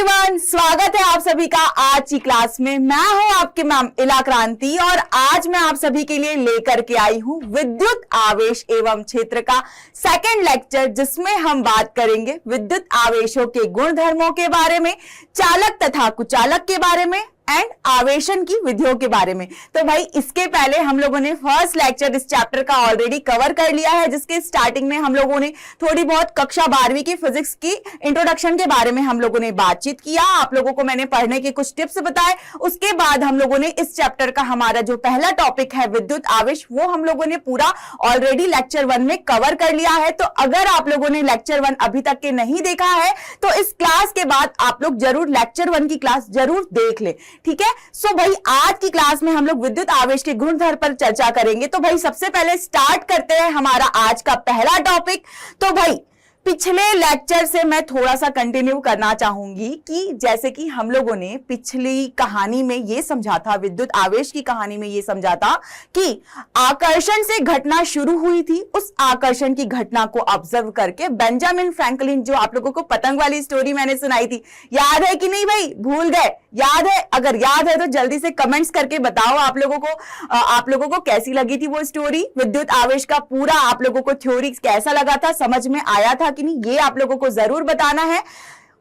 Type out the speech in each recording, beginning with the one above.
Everyone, स्वागत है आप सभी का आज की क्लास में। मैं हूं आपकी मैम इला क्रांति और आज मैं आप सभी के लिए लेकर के आई हूं विद्युत आवेश एवं क्षेत्र का सेकंड लेक्चर, जिसमें हम बात करेंगे विद्युत आवेशों के गुणधर्मों के बारे में, चालक तथा कुचालक के बारे में एंड आवेशन की विधियों के बारे में। तो भाई इसके पहले हम लोगों ने फर्स्ट लेक्चर इस चैप्टर का ऑलरेडी कवर कर लिया है, जिसके स्टार्टिंग में हम लोगों ने थोड़ी बहुत कक्षा 12वीं की फिजिक्स की इंट्रोडक्शन के बारे में हम लोगों ने बातचीत किया। आप लोगों को मैंने पढ़ने के कुछ टिप्स बताए। उसके बाद हम लोगों ने इस चैप्टर का हमारा जो पहला टॉपिक है विद्युत आवेश, वो हम लोगों ने पूरा ऑलरेडी लेक्चर 1 में कवर कर लिया है। तो अगर आप लोगों ने लेक्चर 1 अभी तक के नहीं देखा है तो इस क्लास के बाद आप लोग जरूर लेक्चर 1 की क्लास जरूर देख ले, ठीक है। सो भाई आज की क्लास में हम लोग विद्युत आवेश के गुणधर्म पर चर्चा करेंगे। तो भाई सबसे पहले स्टार्ट करते हैं हमारा आज का पहला टॉपिक। तो भाई पिछले लेक्चर से मैं थोड़ा सा कंटिन्यू करना चाहूंगी कि जैसे कि हम लोगों ने पिछली कहानी में ये समझा था, विद्युत आवेश की कहानी में ये समझा था कि आकर्षण से घटना शुरू हुई थी। उस आकर्षण की घटना को ऑब्जर्व करके बेंजामिन फ्रैंकलिन, जो आप लोगों को पतंग वाली स्टोरी मैंने सुनाई थी, याद है कि नहीं भाई? भूल गए? याद है? अगर याद है तो जल्दी से कमेंट्स करके बताओ आप लोगों को कैसी लगी थी वो स्टोरी। विद्युत आवेश का पूरा आप लोगों को थ्योरी कैसा लगा था, समझ में आया था कि नहीं, ये आप लोगों को जरूर बताना है।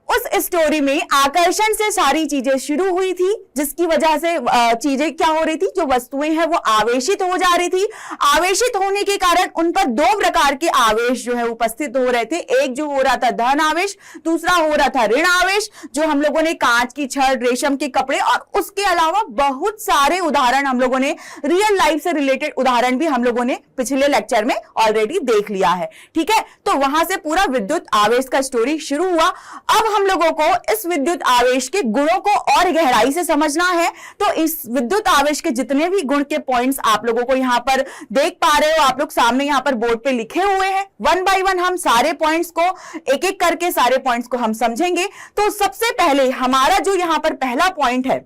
उस स्टोरी में आकर्षण से सारी चीजें शुरू हुई थी, जिसकी वजह से चीजें क्या हो रही थी, जो वस्तुएं हैं वो आवेशित हो जा रही थी। आवेशित होने के कारण उन पर दो प्रकार के आवेश जो है उपस्थित हो रहे थे। एक जो हो रहा था धन आवेश, दूसरा हो रहा था ऋण आवेश, जो हम लोगों ने कांच की छड़, रेशम के कपड़े और उसके अलावा बहुत सारे उदाहरण हम लोगों ने, रियल लाइफ से रिलेटेड उदाहरण भी हम लोगों ने पिछले लेक्चर में ऑलरेडी देख लिया है, ठीक है। तो वहां से पूरा विद्युत आवेश का स्टोरी शुरू हुआ। अब हम लोगों को इस विद्युत आवेश के गुणों को और गहराई से समझना है। तो इस विद्युत आवेश के जितने भी गुण के पॉइंट्स आप लोगों को यहां पर देख पा रहे हो, आप लोग सामने यहां पर बोर्ड पे लिखे हुए हैं। 1 बाय 1 हम सारे पॉइंट्स को एक एक करके सारे पॉइंट्स को हम समझेंगे। तो सबसे पहले हमारा जो यहां पर पहला पॉइंट है,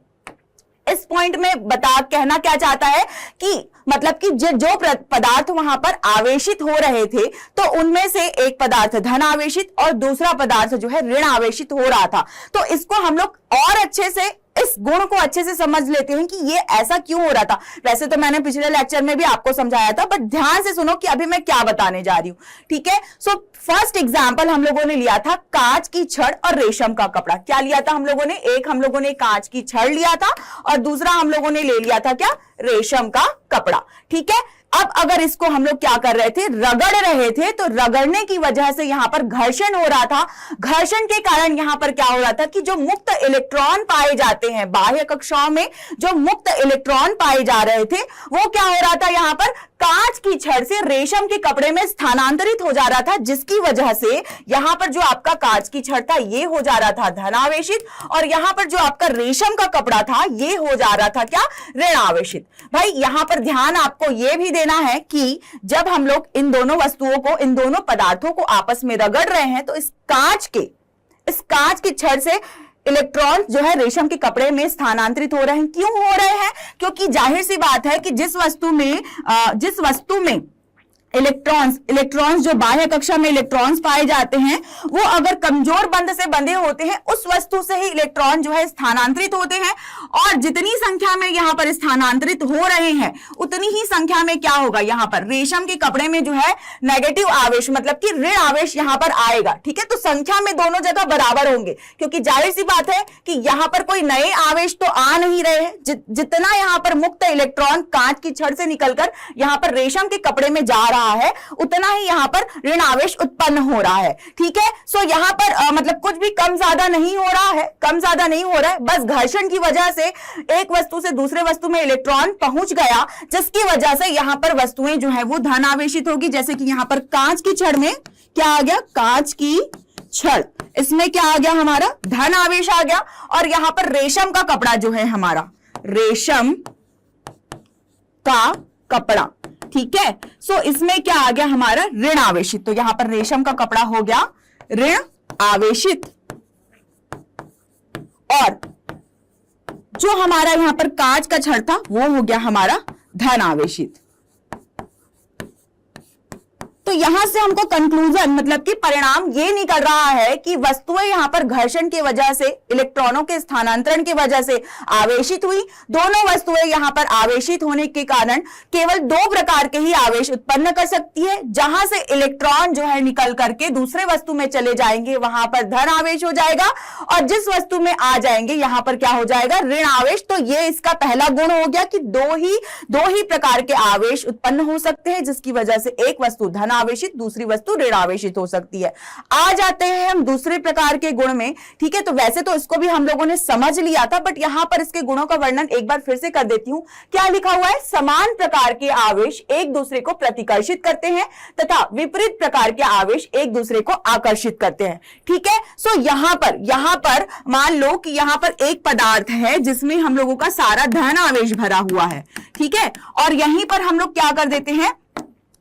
इस पॉइंट में कहना क्या चाहता है कि मतलब कि जो पदार्थ वहां पर आवेशित हो रहे थे, तो उनमें से एक पदार्थ धन आवेशित और दूसरा पदार्थ जो है ऋण आवेशित हो रहा था। तो इसको हम लोग और अच्छे से, इस गुण को अच्छे से समझ लेते हैं कि ये ऐसा क्यों हो रहा था। वैसे तो मैंने पिछले लेक्चर में भी आपको समझाया था, बट ध्यान से सुनो कि अभी मैं क्या बताने जा रही हूं, ठीक है। सो फर्स्ट एग्जांपल हम लोगों ने लिया था कांच की छड़ और रेशम का कपड़ा। क्या लिया था हम लोगों ने? एक हम लोगों ने कांच की छड़ लिया था और दूसरा हम लोगों ने ले लिया था क्या? रेशम का कपड़ा, ठीक है। अब अगर इसको हम लोग क्या कर रहे थे, रगड़ रहे थे, तो रगड़ने की वजह से यहां पर घर्षण हो रहा था। घर्षण के कारण यहां पर क्या हो रहा था कि जो मुक्त इलेक्ट्रॉन पाए जाते हैं बाह्य कक्षाओं में, जो मुक्त इलेक्ट्रॉन पाए जा रहे थे, वो क्या हो रहा था, यहां पर कांच की छड़ से रेशम के कपड़े में स्थानांतरित हो जा रहा था, जिसकी वजह से यहां पर जो आपका कांच की छड़ था ये हो जा रहा था धन आवेशित, और यहां पर जो आपका रेशम का कपड़ा था ये हो जा रहा था क्या? ऋण आवेशित। भाई यहां पर ध्यान आपको यह भी देना है कि जब हम लोग इन दोनों वस्तुओं को, इन दोनों पदार्थों को आपस में रगड़ रहे हैं, तो इस कांच की छड़ से इलेक्ट्रॉन जो है रेशम के कपड़े में स्थानांतरित हो रहे हैं। क्यों हो रहे हैं? क्योंकि जाहिर सी बात है कि जिस वस्तु में इलेक्ट्रॉन्स जो बाह्य कक्षा में इलेक्ट्रॉन्स पाए जाते हैं, वो अगर कमजोर बंध से बंधे होते हैं, उस वस्तु से ही इलेक्ट्रॉन जो है स्थानांतरित होते हैं। और जितनी संख्या में यहां पर स्थानांतरित हो रहे हैं, उतनी ही संख्या में क्या होगा, यहां पर रेशम के कपड़े में जो है नेगेटिव आवेश, मतलब कि ऋण आवेश यहां पर आएगा, ठीक है। तो संख्या में दोनों जगह बराबर होंगे, क्योंकि जाहिर सी बात है कि यहां पर कोई नए आवेश तो आ नहीं रहे हैं। जितना यहां पर मुक्त इलेक्ट्रॉन कांच की छड़ से निकलकर यहां पर रेशम के कपड़े में जा है, उतना ही यहां पर ऋण आवेश उत्पन्न हो रहा है, ठीक है। सो यहां पर मतलब कुछ भी कम ज्यादा नहीं हो रहा है, बस घर्षण की वजह से एक वस्तु से दूसरे वस्तु में इलेक्ट्रॉन पहुंच गया, जिसकी वजह से यहां पर वस्तुएं जो है वो धन आवेशित होगी। जैसे कि यहां पर कांच की छड़ में क्या आ गया? कांच की छड़, इसमें क्या आ गया? हमारा धन आवेश आ गया। और यहां पर रेशम का कपड़ा जो है हमारा, रेशम का कपड़ा, ठीक है। सो इसमें क्या आ गया? हमारा ऋण आवेशित। तो यहां पर रेशम का कपड़ा हो गया ऋण आवेशित, और जो हमारा यहां पर कांच का छड़ था वो हो गया हमारा धन आवेशित। तो यहां से हमको कंक्लूजन मतलब कि परिणाम ये निकल रहा है कि वस्तुएं यहां पर घर्षण की वजह से, इलेक्ट्रॉनों के स्थानांतरण की वजह से आवेशित हुई। दोनों वस्तुएं यहां पर आवेशित होने के कारण केवल दो प्रकार के ही आवेश उत्पन्न कर सकती है। जहां से इलेक्ट्रॉन जो है निकल करके दूसरे वस्तु में चले जाएंगे वहां पर धन आवेश हो जाएगा, और जिस वस्तु में आ जाएंगे यहां पर क्या हो जाएगा, ऋण आवेश। तो ये इसका पहला गुण हो गया कि दो ही प्रकार के आवेश उत्पन्न हो सकते हैं, जिसकी वजह से एक वस्तु धन आवेशित, दूसरी वस्तु ऋण आवेशित हो सकती है। आ जाते हैं हम दूसरे प्रकार के गुण में। ठीक है, तो वैसे तो इसको भी हम लोगों ने समझ लिया था, बट यहां पर इसके गुणों का वर्णन एक बार फिर से कर देती हूं। क्या लिखा हुआ है, समान प्रकार के आवेश एक दूसरे को प्रतिकर्षित करते हैं तथा विपरीत प्रकार के आवेश एक दूसरे को आकर्षित करते हैं। ठीक है, सो यहां पर मान लो कि यहां पर एक पदार्थ है जिसमें हम लोगों का सारा धन आवेश भरा हुआ है। ठीक है, और यहीं पर हम लोग क्या कर देते हैं,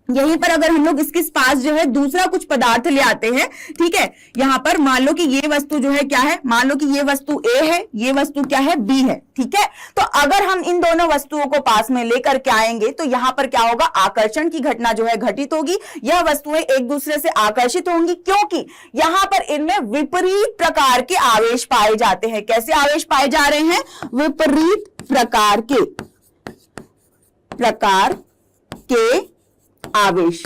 यहीं पर अगर हम लोग इसके पास जो है दूसरा कुछ पदार्थ ले आते हैं। ठीक है, यहां पर मान लो कि ये वस्तु जो है क्या है, मान लो कि ये वस्तु ए है, ये वस्तु क्या है, बी है। ठीक है, तो अगर हम इन दोनों वस्तुओं को पास में लेकर के आएंगे तो यहां पर क्या होगा, आकर्षण की घटना जो है घटित होगी। यह वस्तुएं एक दूसरे से आकर्षित होंगी क्योंकि यहां पर इनमें विपरीत प्रकार के आवेश पाए जाते हैं। कैसे आवेश पाए जा रहे हैं, विपरीत प्रकार के आवेश।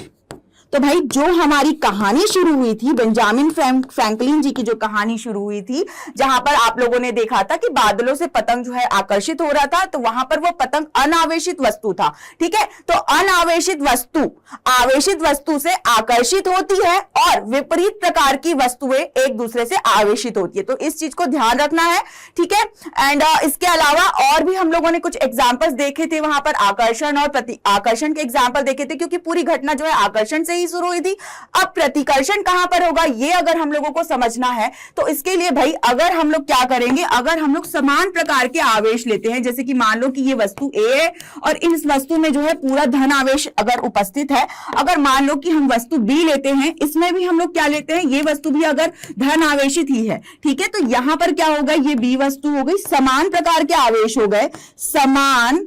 तो भाई जो हमारी कहानी शुरू हुई थी, बेंजामिन फ्रैंकलिन जी की जो कहानी शुरू हुई थी, जहां पर आप लोगों ने देखा था कि बादलों से पतंग जो है आकर्षित हो रहा था, तो वहां पर वो पतंग अनावेशित वस्तु था। ठीक है, तो अनावेशित वस्तु आवेशित वस्तु से आकर्षित होती है और विपरीत प्रकार की वस्तुएं एक दूसरे से आवेशित होती है। तो इस चीज को ध्यान रखना है। ठीक है, एंड इसके अलावा और भी हम लोगों ने कुछ एग्जाम्पल्स देखे थे, वहां पर आकर्षण और प्रति आकर्षण के एग्जाम्पल देखे थे, क्योंकि पूरी घटना जो है आकर्षण से शुरू हुई थी। अब प्रतिकर्षण कहां पर होगा, ये अगर हम लोगों को समझना है तो इसके लिए भाई अगर हम लोग क्या करेंगे, अगर हम लोग समान प्रकार के आवेश लेते हैं, जैसे कि मान लो कि ये वस्तु ए है और इस वस्तु में जो है पूरा धन आवेश अगर उपस्थित है, अगर मान लो कि हम वस्तु बी लेते हैं, इसमें भी हम लोग क्या लेते हैं, ये वस्तु भी अगर धन आवेशित ही है। ठीक है, तो यहां पर क्या होगा, ये बी वस्तु हो गई, समान प्रकार के आवेश हो गए, समान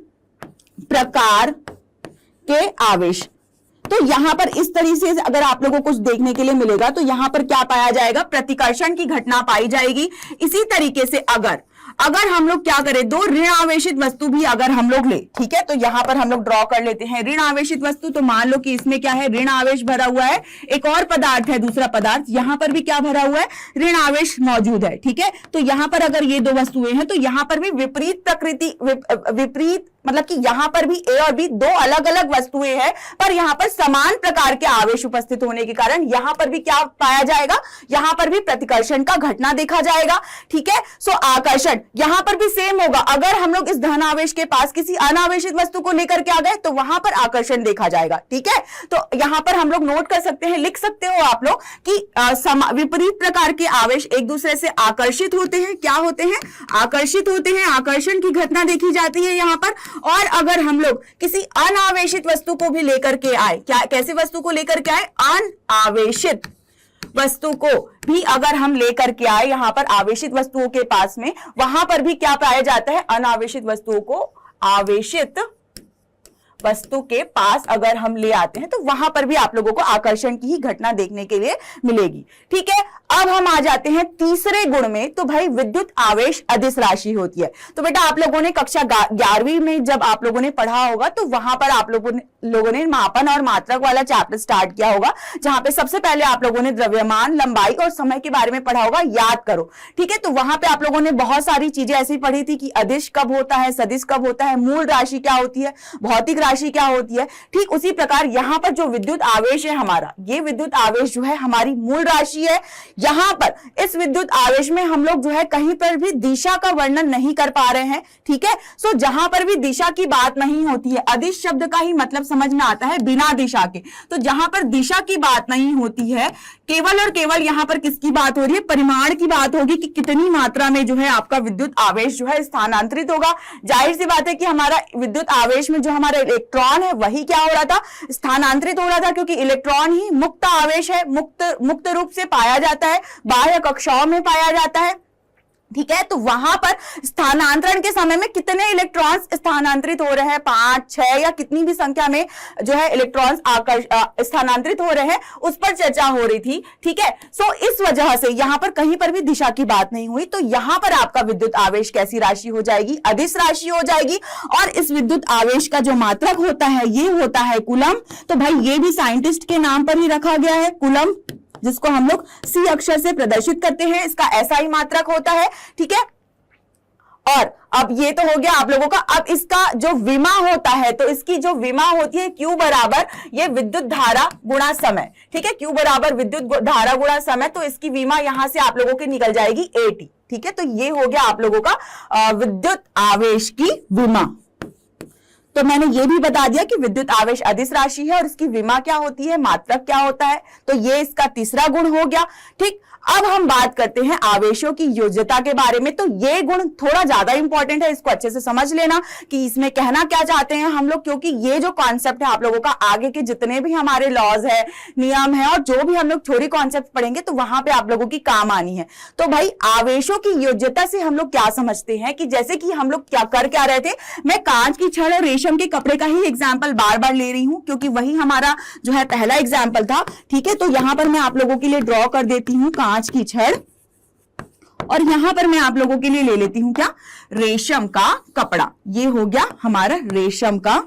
प्रकार के आवेश। तो यहां पर इस तरीके से अगर आप लोगों को कुछ देखने के लिए मिलेगा तो यहां पर क्या पाया जाएगा, प्रतिकर्षण की घटना पाई जाएगी। इसी तरीके से अगर हम लोग क्या करें, दो ऋण आवेशित वस्तु भी अगर हम लोग ले, ठीक है, तो यहां पर हम लोग ड्रॉ कर लेते हैं ऋण आवेशित वस्तु। तो मान लो कि इसमें क्या है, ऋण आवेश भरा हुआ है, एक और पदार्थ है दूसरा पदार्थ, यहां पर भी क्या भरा हुआ है, ऋण आवेश मौजूद है। ठीक है, तो यहां पर अगर ये दो वस्तुएं हैं तो यहां पर भी विपरीत मतलब कि यहां पर भी ए और बी दो अलग अलग वस्तुएं हैं, पर यहां पर समान प्रकार के आवेश उपस्थित होने के कारण यहां पर भी क्या पाया जाएगा, यहां पर भी प्रतिकर्षण का घटना देखा जाएगा। ठीक है, सो आकर्षण यहां पर भी सेम होगा। अगर हम लोग इस धन आवेश के पास किसी अनावेशित वस्तु को लेकर के आ गए तो वहां पर आकर्षण देखा जाएगा। ठीक है, तो यहां पर हम लोग नोट कर सकते हैं, लिख सकते हो आप लोग कि विपरीत प्रकार के आवेश एक दूसरे से आकर्षित होते हैं। क्या होते हैं, आकर्षित होते हैं, आकर्षण की घटना देखी जाती है यहां पर। और अगर हम लोग किसी अनावेशित वस्तु को भी लेकर के आए, क्या कैसे वस्तु को लेकर के आए, अनावेशित वस्तु को भी अगर हम लेकर के आए यहां पर आवेशित वस्तुओं के पास में, वहां पर भी क्या पाया जाता है, अनावेशित वस्तुओं को आवेशित वस्तु के पास अगर हम ले आते हैं तो वहां पर भी आप लोगों को आकर्षण की ही घटना देखने के लिए मिलेगी। ठीक है, अब हम आ जाते हैं तीसरे गुण में। तो भाई विद्युत आवेश अदिश राशि होती है। तो बेटा आप लोगों ने कक्षा 11वीं में जब आप लोगों ने पढ़ा होगा तो वहां पर आप लोगों ने मापन और मात्रक वाला चैप्टर स्टार्ट किया होगा, जहां पे सबसे पहले आप लोगों ने द्रव्यमान, लंबाई और समय के बारे में पढ़ा होगा, याद करो। ठीक है, तो वहां पे आप लोगों ने बहुत सारी चीजें ऐसी पढ़ी थी कि अदिश कब होता है, सदिश कब होता है, मूल राशि क्या होती है, भौतिक राशि क्या होती है। ठीक उसी प्रकार यहां पर जो विद्युत आवेश है हमारा, ये विद्युत आवेश जो है हमारी मूल राशि है। यहां पर इस विद्युत आवेश में हम लोग जो है कहीं पर भी दिशा का वर्णन नहीं कर पा रहे हैं। ठीक है, सो जहां पर भी दिशा की बात नहीं होती है, अदिश शब्द का ही मतलब समझ में आता है बिना दिशा के। तो जहां पर दिशा की बात नहीं होती है, केवल और केवल यहां पर किसकी बात हो रही है, परिमाण की बात होगी कि कितनी मात्रा में जो है आपका विद्युत आवेश जो है स्थानांतरित होगा। जाहिर सी बात है कि हमारा विद्युत आवेश में जो हमारा इलेक्ट्रॉन है वही क्या हो रहा था, स्थानांतरित हो रहा था, क्योंकि इलेक्ट्रॉन ही मुक्त आवेश है, मुक्त रूप से पाया जाता है, बाह्य कक्षाओं में पाया जाता है। ठीक है, तो वहां पर स्थानांतरण के समय में कितने इलेक्ट्रॉन्स स्थानांतरित हो रहे हैं, 5, 6 या कितनी भी संख्या में जो है इलेक्ट्रॉन्स स्थानांतरित हो रहे हैं, उस पर चर्चा हो रही थी। ठीक है, सो इस वजह से यहां पर कहीं पर भी दिशा की बात नहीं हुई, तो यहां पर आपका विद्युत आवेश कैसी राशि हो जाएगी, अदिश राशि हो जाएगी। और इस विद्युत आवेश का जो मात्रक होता है ये होता है कूलम। तो भाई ये भी साइंटिस्ट के नाम पर ही रखा गया है कूलम, जिसको हम लोग सी अक्षर से प्रदर्शित करते हैं, इसका ऐसा ही मात्रक होता है। ठीक है, और अब ये तो हो गया आप लोगों का। अब इसका जो विमा होता है, तो इसकी जो विमा होती है Q बराबर ये विद्युत धारा गुणा समय। ठीक है, Q बराबर विद्युत धारा गुणा समय, तो इसकी विमा यहां से आप लोगों की निकल जाएगी AT। ठीक है, तो ये हो गया आप लोगों का विद्युत आवेश की विमा। तो मैंने ये भी बता दिया कि विद्युत आवेश अदिश राशि है और इसकी विमा क्या होती है, मात्रक क्या होता है, तो ये इसका तीसरा गुण हो गया। ठीक, अब हम बात करते हैं आवेशों की योज्यता के बारे में। तो ये गुण थोड़ा ज्यादा इंपॉर्टेंट है, इसको अच्छे से समझ लेना कि इसमें कहना क्या चाहते हैं हम लोग, क्योंकि ये जो कॉन्सेप्ट है आप लोगों का आगे के जितने भी हमारे लॉज है, नियम है और जो भी हम लोग थ्योरी कॉन्सेप्ट पढ़ेंगे तो वहां पे आप लोगों की काम आनी है। तो भाई आवेशों की योज्यता से हम लोग क्या समझते हैं कि जैसे कि हम लोग क्या रहे थे, मैं कांच की छड़ और रेशम के कपड़े का ही एग्जाम्पल बार बार ले रही हूं क्योंकि वही हमारा जो है पहला एग्जाम्पल था। ठीक है, तो यहां पर मैं आप लोगों के लिए ड्रॉ कर देती हूं कांच की छड़ और यहां पर मैं आप लोगों के लिए ले लेती हूं क्या, रेशम का कपड़ा। ये हो गया हमारा रेशम का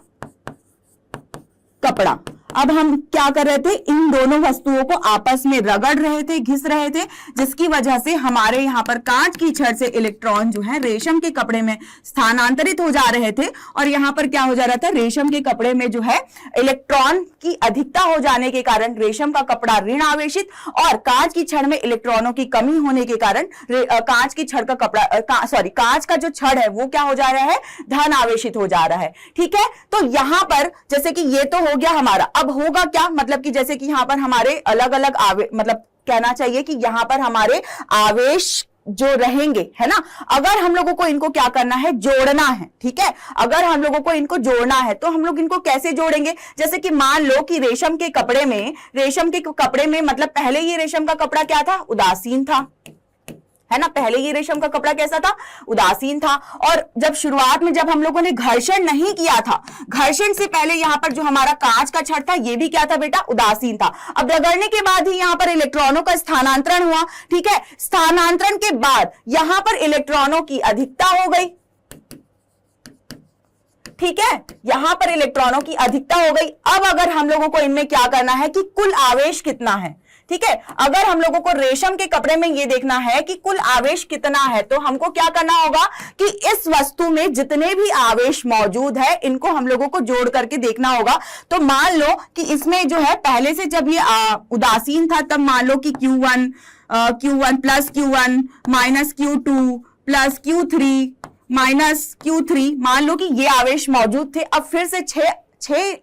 कपड़ा। अब हम क्या कर रहे थे, इन दोनों वस्तुओं को आपस में रगड़ रहे थे, घिस रहे थे, जिसकी वजह से हमारे यहां पर कांच की छड़ से इलेक्ट्रॉन जो है रेशम के कपड़े में स्थानांतरित हो जा रहे थे और यहां पर क्या हो जा रहा था, रेशम के कपड़े में जो है इलेक्ट्रॉन की अधिकता हो जाने के कारण रेशम का कपड़ा ऋण आवेशित और कांच की छड़ में इलेक्ट्रॉनों की कमी होने के कारण कांच की छड़ का कपड़ा कांच का जो छड़ है वो क्या हो जा रहा है, धन आवेशित हो जा रहा है। ठीक है, तो यहां पर जैसे कि ये तो हो गया हमारा, अब होगा क्या, मतलब कि जैसे कि यहां पर हमारे अलग अलग मतलब कहना चाहिए कि यहां पर हमारे आवेश जो रहेंगे है ना, अगर हम लोगों को इनको क्या करना है, जोड़ना है। ठीक है, अगर हम लोगों को इनको जोड़ना है तो हम लोग इनको कैसे जोड़ेंगे, जैसे कि मान लो कि रेशम के कपड़े में मतलब पहले ये रेशम का कपड़ा क्या था, उदासीन था, है ना, पहले ये रेशम का कपड़ा कैसा था, उदासीन था। और जब शुरुआत में जब हम लोगों ने घर्षण नहीं किया था, घर्षण से पहले यहां पर जो हमारा कांच का छड़ था ये भी क्या था बेटा, उदासीन था। अब रगड़ने के बाद ही यहां पर इलेक्ट्रॉनों का स्थानांतरण हुआ। ठीक है, स्थानांतरण के बाद यहां पर इलेक्ट्रॉनों की अधिकता हो गई। ठीक है, यहां पर इलेक्ट्रॉनों की अधिकता हो गई। अब अगर हम लोगों को इनमें क्या करना है कि कुल आवेश कितना है। ठीक है, अगर हम लोगों को रेशम के कपड़े में ये देखना है कि कुल आवेश कितना है, तो हमको क्या करना होगा कि इस वस्तु में जितने भी आवेश मौजूद है इनको हम लोगों को जोड़ करके देखना होगा। तो मान लो कि इसमें जो है पहले से जब ये उदासीन था तब मान लो कि Q1 plus Q1 minus Q2 plus Q3 minus Q3, मान लो कि ये आवेश मौजूद थे। अब फिर से छह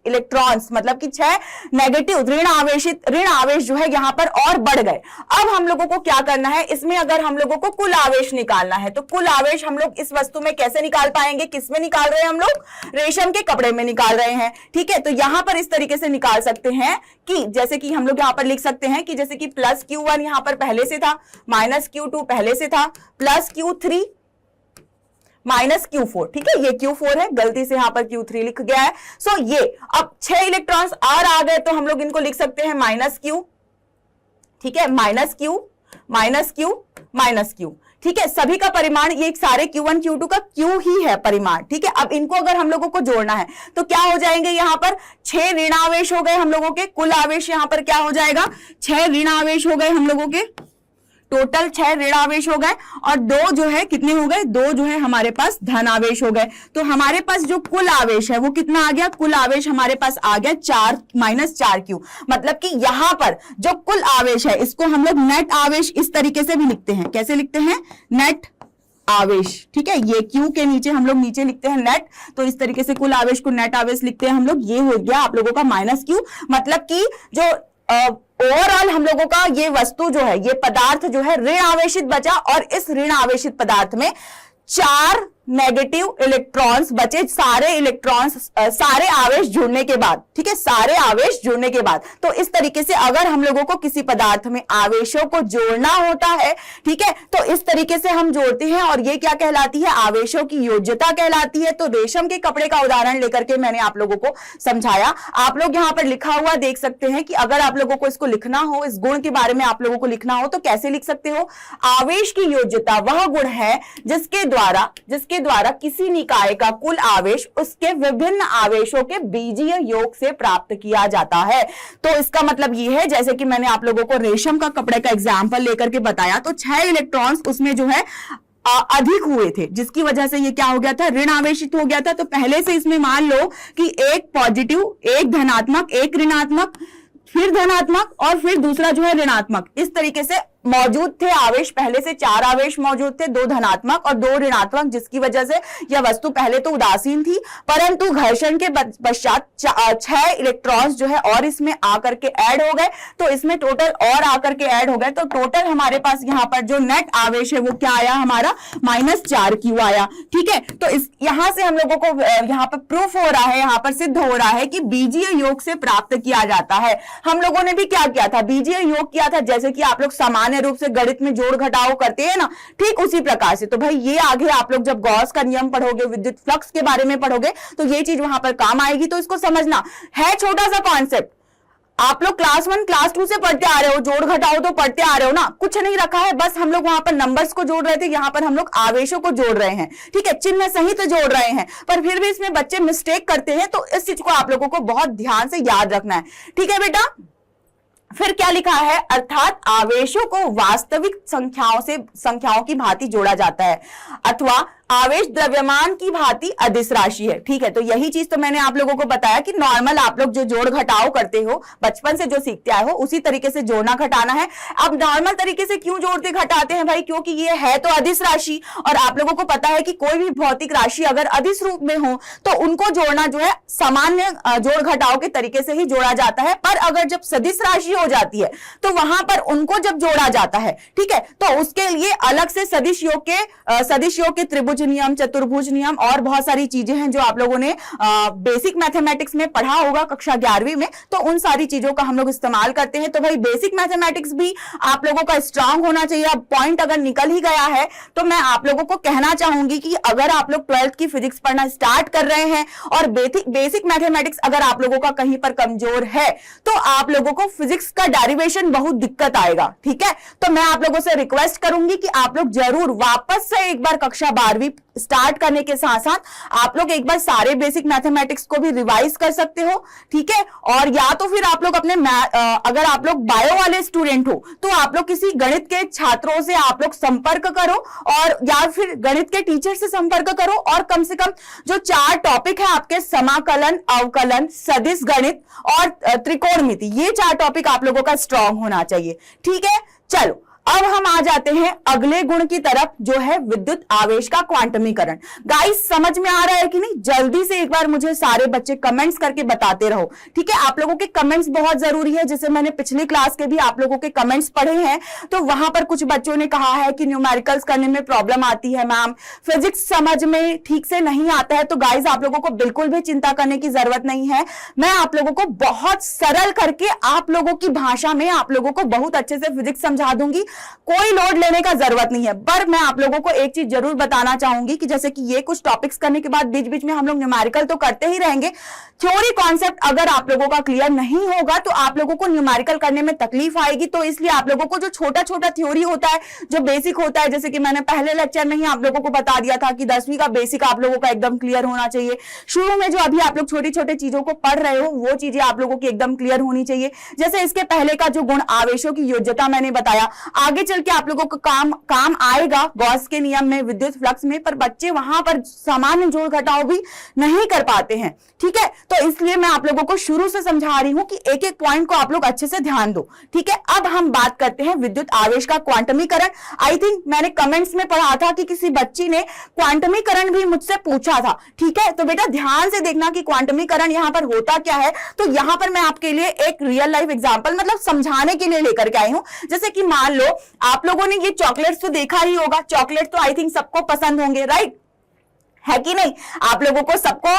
इलेक्ट्रॉन्स मतलब कि 6 नेगेटिव ऋण आवेश जो है यहां पर और बढ़ गए। अब हम लोगों को क्या करना है, इसमें अगर हम लोगों को कुल आवेश निकालना है तो कुल आवेश हम लोग इस वस्तु में कैसे निकाल पाएंगे, किसमें निकाल रहे हैं हम लोग, रेशम के कपड़े में निकाल रहे हैं। ठीक है, तो यहां पर इस तरीके से निकाल सकते हैं कि जैसे कि हम लोग यहां पर लिख सकते हैं कि जैसे कि प्लस Q1 यहां पर पहले से था, माइनस Q2 पहले से था, प्लस Q3 माइनस Q4। ठीक है, ये Q4 है, गलती से यहां पर Q3 लिख गया है। सो ये अब 6 इलेक्ट्रॉन्स और आ गए तो हम लोग इनको लिख सकते हैं माइनस Q। ठीक है, minus Q minus Q minus Q। ठीक है, सभी का परिमाण ये सारे Q1 Q2 का Q ही है परिमाण। ठीक है, अब इनको अगर हम लोगों को जोड़ना है तो क्या हो जाएंगे, यहां पर 6 ऋण आवेश हो गए हम लोगों के, कुल आवेश यहां पर क्या हो जाएगा, 6 ऋण आवेश हो गए हम लोगों के, टोटल 6 ऋण आवेश हो गए और 2 जो है कितने हो गए, 2 जो है हमारे पास धन आवेश हो गए। तो हमारे पास जो कुल आवेश है वो कितना आ गया, कुल आवेश हमारे पास आ गया 4 माइनस 4Q। मतलब कि यहां पर जो कुल आवेश है इसको हम लोग नेट आवेश इस तरीके से भी लिखते हैं। कैसे लिखते हैं, नेट आवेश। ठीक है, ये Q के नीचे हम लोग नीचे लिखते हैं नेट, तो इस तरीके से कुल आवेश को नेट आवेश लिखते हैं हम लोग। ये हो गया आप लोगों का माइनस Q। मतलब कि जो ओवरऑल हम लोगों का ये वस्तु जो है, ये पदार्थ जो है ऋण आवेशित बचा और इस ऋण आवेशित पदार्थ में 4 नेगेटिव इलेक्ट्रॉन्स बचे, सारे इलेक्ट्रॉन्स, सारे आवेश जुड़ने के बाद, ठीक है, सारे आवेश जुड़ने के बाद। तो इस तरीके से अगर हम लोगों को किसी पदार्थ में आवेशों को जोड़ना होता है, ठीक है, तो इस तरीके से हम जोड़ते हैं और ये क्या कहलाती है, आवेशों की योज्यता कहलाती है। तो रेशम के कपड़े का उदाहरण लेकर के मैंने आप लोगों को समझाया। आप लोग यहां पर लिखा हुआ देख सकते हैं कि अगर आप लोगों को इसको लिखना हो, इस गुण के बारे में आप लोगों को लिखना हो तो कैसे लिख सकते हो, आवेश की योज्यता वह गुण है जिसके द्वारा किसी निकाय का कुल आवेश उसके विभिन्न आवेशों के बीजीय योग से प्राप्त किया जाता है। तो इसका मतलब यह है, जैसे कि मैंने आप लोगों को रेशम का कपड़े का एग्जांपल लेकर के बताया, तो 6 इलेक्ट्रॉन्स उसमें जो है अधिक हुए थे, जिसकी वजह से ये क्या हो गया था, ऋण आवेशित हो गया था। तो पहले से इसमें मान लो कि एक पॉजिटिव, एक धनात्मक, एक ऋणात्मक, फिर धनात्मक और फिर दूसरा जो है ऋणात्मक, इस तरीके से मौजूद थे आवेश। पहले से 4 आवेश मौजूद थे, 2 धनात्मक और 2 ऋणात्मक, जिसकी वजह से यह वस्तु पहले तो उदासीन थी, परंतु घर्षण के पश्चात 6 इलेक्ट्रॉन्स जो है और इसमें आकर के ऐड हो गए। तो इसमें टोटल और आकर के ऐड हो गए, तो टोटल हमारे पास यहाँ पर जो नेट आवेश है वो क्या आया, हमारा -4q आया। ठीक है, तो इस यहां से हम लोगों को यहाँ पर प्रूफ हो रहा है, यहाँ पर सिद्ध हो रहा है कि बीजीय योग से प्राप्त किया जाता है। हम लोगों ने भी क्या किया था, बीजीय योग किया था, जैसे कि आप लोग सामान्य रूप से गणित में जोड़ घटाव करते हैं ना, ठीक उसी प्रकार से। तो भाई ये आगे आप लोग जब गॉस का नियम पढ़ोगे, विद्युत फ्लक्स के बारे में पढ़ोगे, तो ये चीज वहां पर काम आएगी। तो इसको समझना है, छोटा सा कॉन्सेप्ट, आप लोग क्लास 1 क्लास 2 से पढ़ते आ रहे हो, जोड़ घटाओ तो पढ़ते आ रहे हो ना, कुछ नहीं रखा है, बस हम लोग वहां पर नंबर्स को जोड़ रहे थे, यहां पर हम लोग आवेशों को जोड़ रहे हैं, ठीक है, चिन्ह सहित जोड़ रहे हैं, पर फिर भी इसमें बच्चे मिस्टेक करते हैं। तो इस चीज को आप लोगों को बहुत ध्यान से याद रखना है, ठीक है बेटा। फिर क्या लिखा है, अर्थात आवेशों को वास्तविक संख्याओं की भांति जोड़ा जाता है, अथवा आवेश द्रव्यमान की भांति अदिश राशि है। ठीक है, तो यही चीज तो मैंने आप लोगों को बताया कि नॉर्मल आप लोग जो जोड़ घटाव करते हो, बचपन से जो सीखते आए हो, उसी तरीके से जोड़ना घटाना है। अब नॉर्मल तरीके से क्यों जोड़ते घटाते हैं भाई, क्योंकि ये है तो अदिश राशि, और आप लोगों को पता है कि कोई भी भौतिक राशि अगर अदिश रूप में हो तो उनको जोड़ना जो है सामान्य जोड़ घटाव के तरीके से ही जोड़ा जाता है। पर अगर जब सदिश राशि हो जाती है तो वहां पर उनको जब जोड़ा जाता है, ठीक है, तो उसके लिए अलग से सदिश योग के त्रिभुज नियम, चतुर्भुज नियम और बहुत सारी चीजें हैं जो आप लोगों ने बेसिक मैथमेटिक्स में पढ़ा होगा कक्षा 11वीं में। तो उन सारी चीजों का हम लोग इस्तेमाल करते हैं। तो भाई बेसिक मैथमेटिक्स भी आप लोगों का स्ट्रांग होना चाहिए। अब पॉइंट अगर निकल ही गया है तो मैं आप लोगों को कहना चाहूंगी कि अगर आप लोग 12th की फिजिक्स पढ़ना स्टार्ट कर रहे हैं और बेसिक मैथमेटिक्स अगर आप लोगों का कहीं पर कमजोर है तो आप लोगों को फिजिक्स का डेरिवेशन बहुत दिक्कत आएगा। ठीक है, तो मैं आप लोगों से रिक्वेस्ट करूंगी कि आप लोग जरूर वापस से एक बार कक्षा 12वीं स्टार्ट करने के साथ साथ आप लोग एक बार सारे बेसिक मैथमेटिक्स को भी रिवाइज कर सकते हो। ठीक है, और या तो फिर आप लोग अपने अगर आप लोग बायो वाले स्टूडेंट हो तो आप लोग किसी गणित के छात्रों से आप लोग संपर्क करो, और या फिर गणित के टीचर से संपर्क करो, और कम से कम जो 4 टॉपिक है आपके, समाकलन, अवकलन, सदिश गणित और त्रिकोणमिति, ये 4 टॉपिक आप लोगों का स्ट्रांग होना चाहिए। ठीक है, चलो अब हम आ जाते हैं अगले गुण की तरफ, जो है विद्युत आवेश का क्वांटमीकरण। गाइस समझ में आ रहा है कि नहीं, जल्दी से एक बार मुझे सारे बच्चे कमेंट्स करके बताते रहो। ठीक है, आप लोगों के कमेंट्स बहुत जरूरी है। जैसे मैंने पिछली क्लास के भी आप लोगों के कमेंट्स पढ़े हैं, तो वहां पर कुछ बच्चों ने कहा है कि न्यूमेरिकल्स करने में प्रॉब्लम आती है मैम, फिजिक्स समझ में ठीक से नहीं आता है। तो गाइज आप लोगों को बिल्कुल भी चिंता करने की जरूरत नहीं है। मैं आप लोगों को बहुत सरल करके आप लोगों की भाषा में आप लोगों को बहुत अच्छे से फिजिक्स समझा दूंगी, कोई लोड लेने का जरूरत नहीं है। पर मैं आप लोगों को एक चीज जरूर बताना चाहूंगी कि जैसे कि ये कुछ टॉपिक्स करने के बाद बीच बीच में हम लोग न्यूमेरिकल तो करते ही रहेंगे। थ्योरी कॉन्सेप्ट अगर आप लोगों का क्लियर नहीं होगा तो आप लोगों को न्यूमेरिकल करने में तकलीफ आएगी। तो इसलिए आप लोगों को जो छोटा छोटा थ्योरी होता है, जो बेसिक होता है, जैसे कि मैंने पहले लेक्चर में ही आप लोगों को बता दिया था कि 10वीं का बेसिक आप लोगों का एकदम क्लियर होना चाहिए। शुरू में जो अभी आप लोग छोटी छोटी चीजों को पढ़ रहे हो वो चीजें आप लोगों की एकदम क्लियर होनी चाहिए। जैसे इसके पहले का जो गुण आवेशों की योज्यता मैंने बताया, आगे चल के आप लोगों को काम आएगा गॉस के नियम में, विद्युत फ्लक्स में, पर बच्चे वहां पर सामान्य जोड़ घटाव भी नहीं कर पाते हैं। ठीक है, तो इसलिए मैं आप लोगों को शुरू से समझा रही हूं कि एक एक पॉइंट को आप लोग अच्छे से ध्यान दो। ठीक है, अब हम बात करते हैं विद्युत आवेश का क्वांटमीकरण। आई थिंक मैंने कमेंट्स में पढ़ा था कि किसी बच्ची ने क्वांटमीकरण भी मुझसे पूछा था। ठीक है, तो बेटा ध्यान से देखना कि क्वांटमीकरण यहां पर होता क्या है। तो यहां पर मैं आपके लिए एक रियल लाइफ एग्जांपल मतलब समझाने के लिए लेकर के आई हूं। जैसे कि मान लो आप लोगों ने ये चॉकलेट्स तो देखा ही होगा, चॉकलेट तो आई थिंक सबको पसंद होंगे, राइट। है कि नहीं? आप लोगों को सबको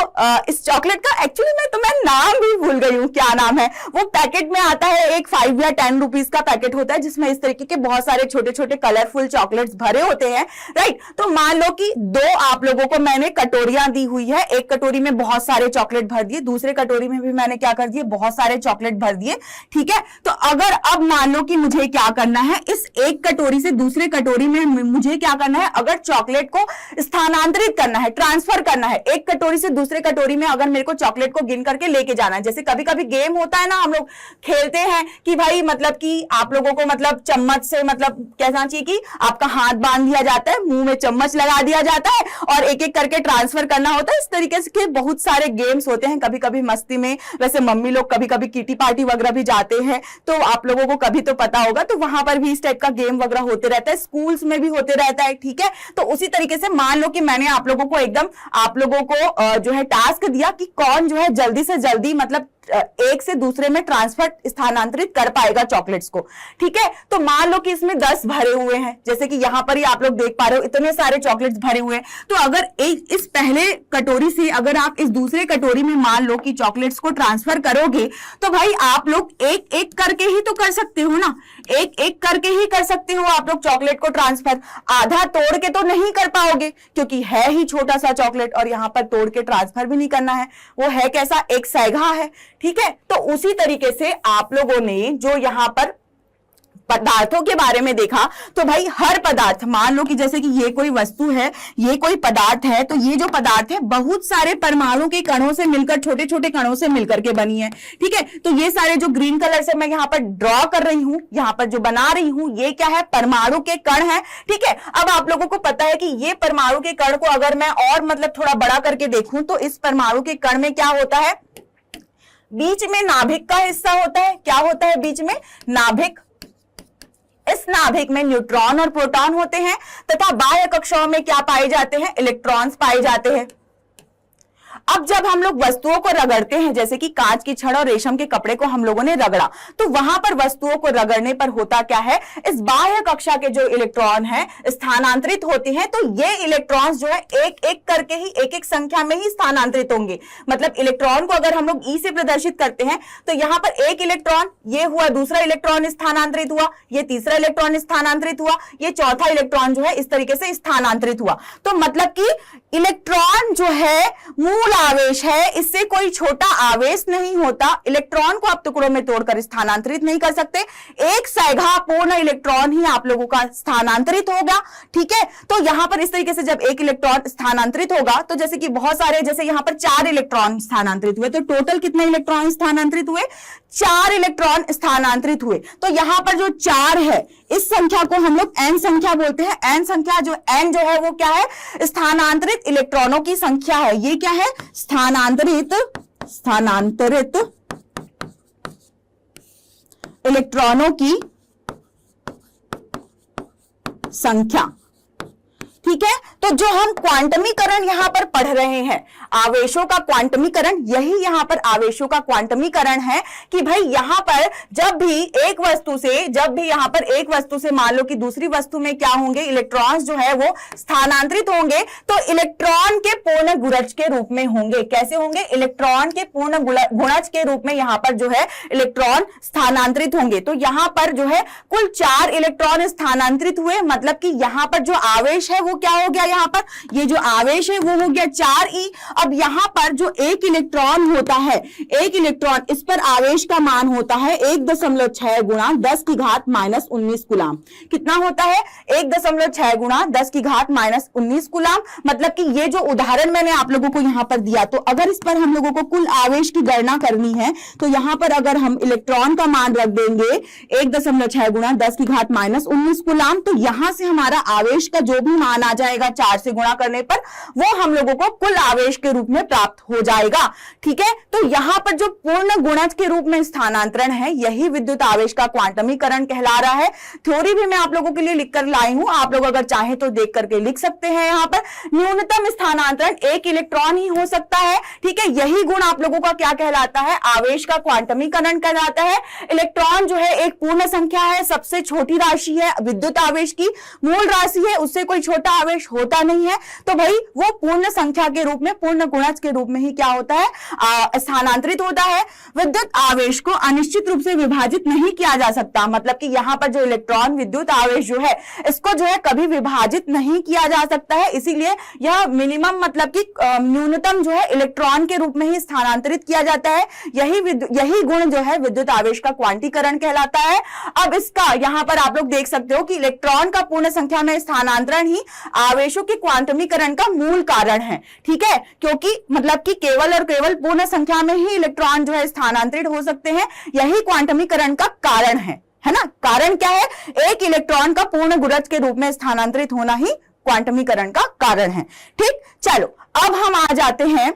इस चॉकलेट का एक्चुअली मैं नाम भी भूल गई हूँ, क्या नाम है वो। पैकेट में आता है, एक 5 या 10 रुपीज का पैकेट होता है जिसमें इस तरीके के बहुत सारे छोटे छोटे कलरफुल चॉकलेट्स भरे होते हैं, राइट। तो मान लो कि 2 आप लोगों को मैंने कटोरियां दी हुई है, एक कटोरी में बहुत सारे चॉकलेट भर दिए, दूसरे कटोरी में भी मैंने क्या कर दिए, बहुत सारे चॉकलेट भर दिए, ठीक है। तो अगर अब मान लो कि मुझे क्या करना है, इस एक कटोरी से दूसरे कटोरी में मुझे क्या करना है, अगर चॉकलेट को स्थानांतरित करना है, ट्रांसफर करना है, एक कटोरी से दूसरे कटोरी में अगर मेरे को चॉकलेट को गिन करके लेके जाना है, जैसे कभी कभी गेम होता है ना, हम लोग खेलते हैं कि भाई मतलब कि आप लोगों को मतलब चम्मच से मतलब कैसा चाहिए कि आपका हाथ बांध दिया जाता है, मुंह में चम्मच लगा दिया जाता है और एक एक करके ट्रांसफर करना होता है। इस तरीके से बहुत सारे गेम्स होते हैं कभी कभी मस्ती में। वैसे मम्मी लोग कभी कभी किटी पार्टी वगैरह भी जाते हैं, तो आप लोगों को कभी तो पता होगा, तो वहां पर भी इस टाइप का गेम वगैरह होते रहता है, स्कूल्स में भी होते रहता है, ठीक है। तो उसी तरीके से मान लो कि मैंने आप लोगों को जो है टास्क दिया कि कौन जो है जल्दी से जल्दी मतलब एक से दूसरे में ट्रांसफर स्थानांतरित कर पाएगा चॉकलेट्स को, ठीक है। तो मान लो कि इसमें 10 भरे हुए हैं, जैसे कि यहां पर ही आप लोग देख पा रहे हो इतने सारे चॉकलेट्स भरे हुए हैं। तो अगर इस पहले कटोरी से अगर आप इस दूसरे कटोरी में मान लो कि चॉकलेट्स को ट्रांसफर करोगे, तो भाई आप लोग एक एक करके ही तो कर सकते हो ना, एक एक करके ही कर सकते हो आप लोग चॉकलेट को ट्रांसफर। आधा तोड़ के तो नहीं कर पाओगे क्योंकि है ही छोटा सा चॉकलेट, और यहां पर तोड़ के ट्रांसफर भी नहीं करना है, वो है कैसा, एक सैगा है, ठीक है। तो उसी तरीके से आप लोगों ने जो यहां पर पदार्थों के बारे में देखा, तो भाई हर पदार्थ, मान लो कि जैसे कि ये कोई वस्तु है, ये कोई पदार्थ है, तो ये जो पदार्थ है बहुत सारे परमाणु के कणों से मिलकर, छोटे छोटे कणों से मिलकर के बनी है, ठीक है। तो ये सारे जो ग्रीन कलर से मैं यहां पर ड्रॉ कर रही हूं, यहां पर जो बना रही हूं, ये क्या है, परमाणु के कण है, ठीक है। अब आप लोगों को पता है कि ये परमाणु के कण को अगर मैं और मतलब थोड़ा बड़ा करके देखूं, तो इस परमाणु के कण में क्या होता है, बीच में नाभिक का हिस्सा होता है। क्या होता है बीच में, नाभिक। इस नाभिक में न्यूट्रॉन और प्रोटॉन होते हैं तथा बाह्य कक्षाओं में क्या पाए जाते हैं, इलेक्ट्रॉन्स पाए जाते हैं। अब जब हम लोग वस्तुओं को रगड़ते हैं, जैसे कि कांच की छड़ और रेशम के कपड़े को हम लोगों ने रगड़ा, तो वहां पर वस्तुओं को रगड़ने पर होता क्या है, इस बाह्य कक्षा के जो इलेक्ट्रॉन है स्थानांतरित होते हैं। तो ये इलेक्ट्रॉन्स जो है एक एक करके ही, एक एक संख्या में ही स्थानांतरित होंगे। मतलब इलेक्ट्रॉन को अगर हम लोग ई से प्रदर्शित करते हैं, तो यहां पर एक इलेक्ट्रॉन, ये हुआ दूसरा इलेक्ट्रॉन स्थानांतरित हुआ, ये तीसरा इलेक्ट्रॉन स्थानांतरित हुआ, ये चौथा इलेक्ट्रॉन जो है इस तरीके से स्थानांतरित हुआ। तो मतलब कि इलेक्ट्रॉन जो है मूल आवेश है, इससे कोई छोटा आवेश नहीं होता। इलेक्ट्रॉन को आप टुकड़ों में तोड़कर स्थानांतरित नहीं कर सकते, एक सैगा पूर्ण इलेक्ट्रॉन ही आप लोगों का स्थानांतरित होगा, ठीक है। तो यहां पर इस तरीके से जब एक इलेक्ट्रॉन स्थानांतरित होगा, तो जैसे कि बहुत सारे, जैसे यहां पर 4 इलेक्ट्रॉन स्थानांतरित हुए, तो टोटल कितने इलेक्ट्रॉन स्थानांतरित हुए, 4 इलेक्ट्रॉन स्थानांतरित हुए। तो यहां पर जो 4 है, इस संख्या को हम लोग एन संख्या बोलते हैं। एन संख्या जो एन जो है वो क्या है, स्थानांतरित इलेक्ट्रॉनों की संख्या है। ये क्या है, स्थानांतरित इलेक्ट्रॉनों की संख्या, ठीक है। तो जो हम क्वांटमीकरण यहां पर पढ़ रहे हैं, आवेशों का क्वांटमीकरण, यही यहां पर आवेशों का क्वांटमीकरण है कि भाई यहां पर जब भी एक वस्तु से मान लो कि दूसरी वस्तु में क्या होंगे, इलेक्ट्रॉन्स जो है वो स्थानांतरित होंगे, तो इलेक्ट्रॉन के पूर्ण गुणज के रूप में होंगे। कैसे होंगे, इलेक्ट्रॉन के पूर्ण गुणज के रूप में यहां पर जो है इलेक्ट्रॉन स्थानांतरित होंगे। तो यहां पर जो है कुल 4 इलेक्ट्रॉन स्थानांतरित हुए, मतलब कि यहां पर जो आवेश है वो क्या हो गया, यहां पर ये जो आवेश है वो हो गया 4e। अब यहां पर जो एक इलेक्ट्रॉन होता है, एक इलेक्ट्रॉन, इस पर आवेश का मान होता है 1.6 गुणा 10 की घात -19 कूलाम। कितना होता है, 1.6 गुणा 10 की घात -19 कूलाम। मतलब कि ये जो उदाहरण मैंने आप लोगों को यहां पर दिया, तो अगर इस पर हम लोगों को कुल आवेश की गणना करनी है, तो यहां पर अगर हम इलेक्ट्रॉन का मान रख देंगे 1.6 गुणा 10 की घात -19 कूलाम, तो यहां से हमारा आवेश का जो भी मान आ जाएगा 4 से गुणा करने पर, वो हम लोगों को कुल आवेश के रूप में प्राप्त हो जाएगा, ठीक है। तो यहां पर जो पूर्ण गुणज के रूप में स्थानांतरण है, यही विद्युत आवेश का क्वांटमीकरण कहला रहा है। थ्योरी भी मैं आप लोगों के लिए लिखकर लाई हूं, आप लोग अगर चाहें तो देख करके लिख सकते हैं। यहां पर न्यूनतम स्थानांतरण एक इलेक्ट्रॉन ही हो सकता है, ठीक है। यही गुण आप लोगों का क्या कहलाता है, आवेश का क्वांटमीकरण कहलाता है। इलेक्ट्रॉन जो है एक पूर्ण संख्या है, सबसे छोटी राशि है विद्युत आवेश की, मूल राशि है, उससे कोई छोटा आवेश होता पता नहीं है, तो भाई वो पूर्ण संख्या के रूप में, पूर्ण गुणज के रूप में ही क्या होता है, स्थानांतरित होता है। विद्युत आवेश को अनिश्चित रूप से विभाजित नहीं किया जा सकता, मतलब कि यहां पर जो इलेक्ट्रॉन विद्युत आवेश जो है इसको जो है कभी विभाजित नहीं किया जा सकता है, इसीलिए यह मिनिमम मतलब कि न्यूनतम जो है इलेक्ट्रॉन के रूप में ही स्थानांतरित किया जाता है। यही गुण जो है विद्युत आवेश का क्वांटीकरण कहलाता है। अब इसका यहां पर आप लोग देख सकते हो कि इलेक्ट्रॉन का पूर्ण संख्या में स्थानांतरण ही आवेशों के क्वांटमीकरण का मूल कारण है, ठीक है, क्योंकि मतलब कि केवल और केवल पूर्ण संख्या में ही इलेक्ट्रॉन जो है स्थानांतरित हो सकते हैं, यही क्वांटमीकरण का कारण है ना। कारण क्या है, एक इलेक्ट्रॉन का पूर्ण गुणज के रूप में स्थानांतरित होना ही क्वांटमीकरण का कारण है। ठीक, चलो अब हम आ जाते हैं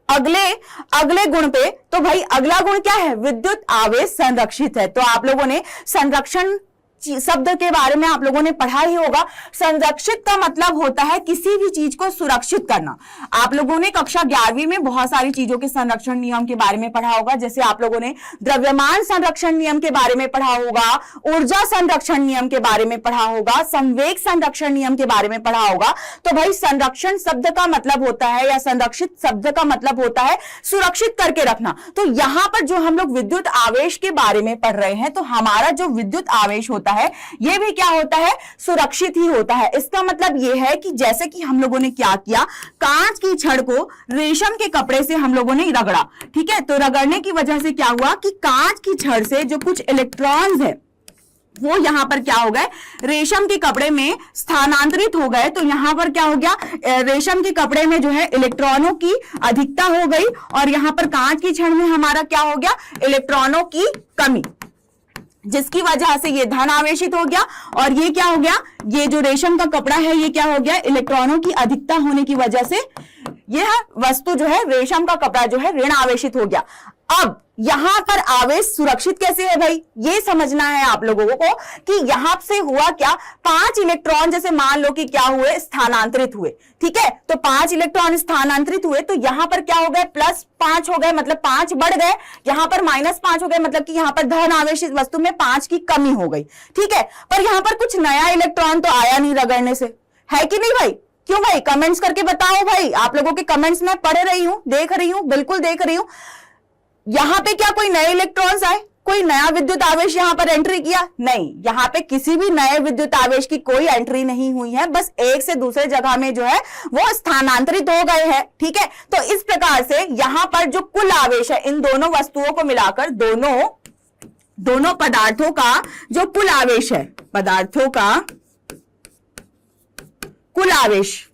अगले गुण पे। तो भाई अगला गुण क्या है, विद्युत आवेश संरक्षित है। तो आप लोगों ने संरक्षण शब्द के बारे में आप लोगों ने पढ़ा ही होगा। संरक्षित का मतलब होता है किसी भी चीज को सुरक्षित करना। आप लोगों ने कक्षा 11वीं में बहुत सारी चीजों के संरक्षण नियम के बारे में पढ़ा होगा, जैसे आप लोगों ने द्रव्यमान संरक्षण नियम के बारे में पढ़ा होगा, ऊर्जा संरक्षण नियम के बारे में पढ़ा होगा, संवेग संरक्षण नियम के बारे में पढ़ा होगा। तो भाई संरक्षण शब्द का मतलब होता है, या संरक्षित शब्द का मतलब होता है सुरक्षित करके रखना। तो यहां पर जो हम लोग विद्युत आवेश के बारे में पढ़ रहे हैं, तो हमारा जो विद्युत आवेश होता है ये भी क्या होता है, सुरक्षित ही होता है। इसका मतलब ये है कि जैसे कि हम लोगों ने क्या किया, कांच की छड़ को रेशम के कपड़े से हम लोगों ने रगड़ा, ठीक है, तो रगड़ने की वजह से क्या हुआ कि कांच की छड़ से जो कुछ इलेक्ट्रॉन्स है वो यहां पर क्या हो गए, रेशम के कपड़े में स्थानांतरित हो गए। तो यहां पर क्या हो गया, रेशम के कपड़े में जो है इलेक्ट्रॉनों की अधिकता हो गई, और यहां पर कांच की छड़ में हमारा क्या हो गया, इलेक्ट्रॉनों की कमी, जिसकी वजह से ये धन आवेशित हो गया। और ये क्या हो गया, ये जो रेशम का कपड़ा है ये क्या हो गया, इलेक्ट्रॉनों की अधिकता होने की वजह से यह वस्तु जो है, रेशम का कपड़ा जो है, ऋण आवेशित हो गया। अब यहां पर आवेश सुरक्षित कैसे है भाई, ये समझना है आप लोगों को कि यहां से हुआ क्या, 5 इलेक्ट्रॉन जैसे मान लो कि क्या हुए, स्थानांतरित हुए, ठीक है, तो 5 इलेक्ट्रॉन स्थानांतरित हुए, तो यहां पर क्या हो गए, +5 हो गए, मतलब 5 बढ़ गए, यहां पर -5 हो गए, मतलब कि यहां पर धन आवेशित वस्तु में 5 की कमी हो गई, ठीक है। पर यहां पर कुछ नया इलेक्ट्रॉन तो आया नहीं रगड़ने से, है कि नहीं भाई, क्यों भाई, कमेंट्स करके बताओ भाई, आप लोगों के कमेंट्स में पढ़ रही हूं, देख रही हूं, बिल्कुल देख रही हूं। यहां पे क्या कोई नए इलेक्ट्रॉन्स आए, कोई नया विद्युत आवेश यहां पर एंट्री किया? नहीं, यहां पे किसी भी नए विद्युत आवेश की कोई एंट्री नहीं हुई है, बस एक से दूसरे जगह में जो है वो स्थानांतरित हो गए हैं, ठीक है। तो इस प्रकार से यहां पर जो कुल आवेश है, इन दोनों वस्तुओं को मिलाकर दोनों पदार्थों का जो कुल आवेश है, पदार्थों का कुल आवेश,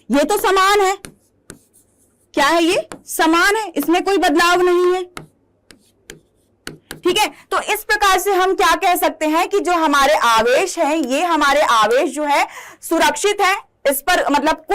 ये तो समान है, क्या है, ये समान है, इसमें कोई बदलाव नहीं है, ठीक है। तो इस प्रकार से हम क्या कह सकते हैं कि जो हमारे आवेश हैं, ये हमारे आवेश जो है सुरक्षित है। इस पर मतलब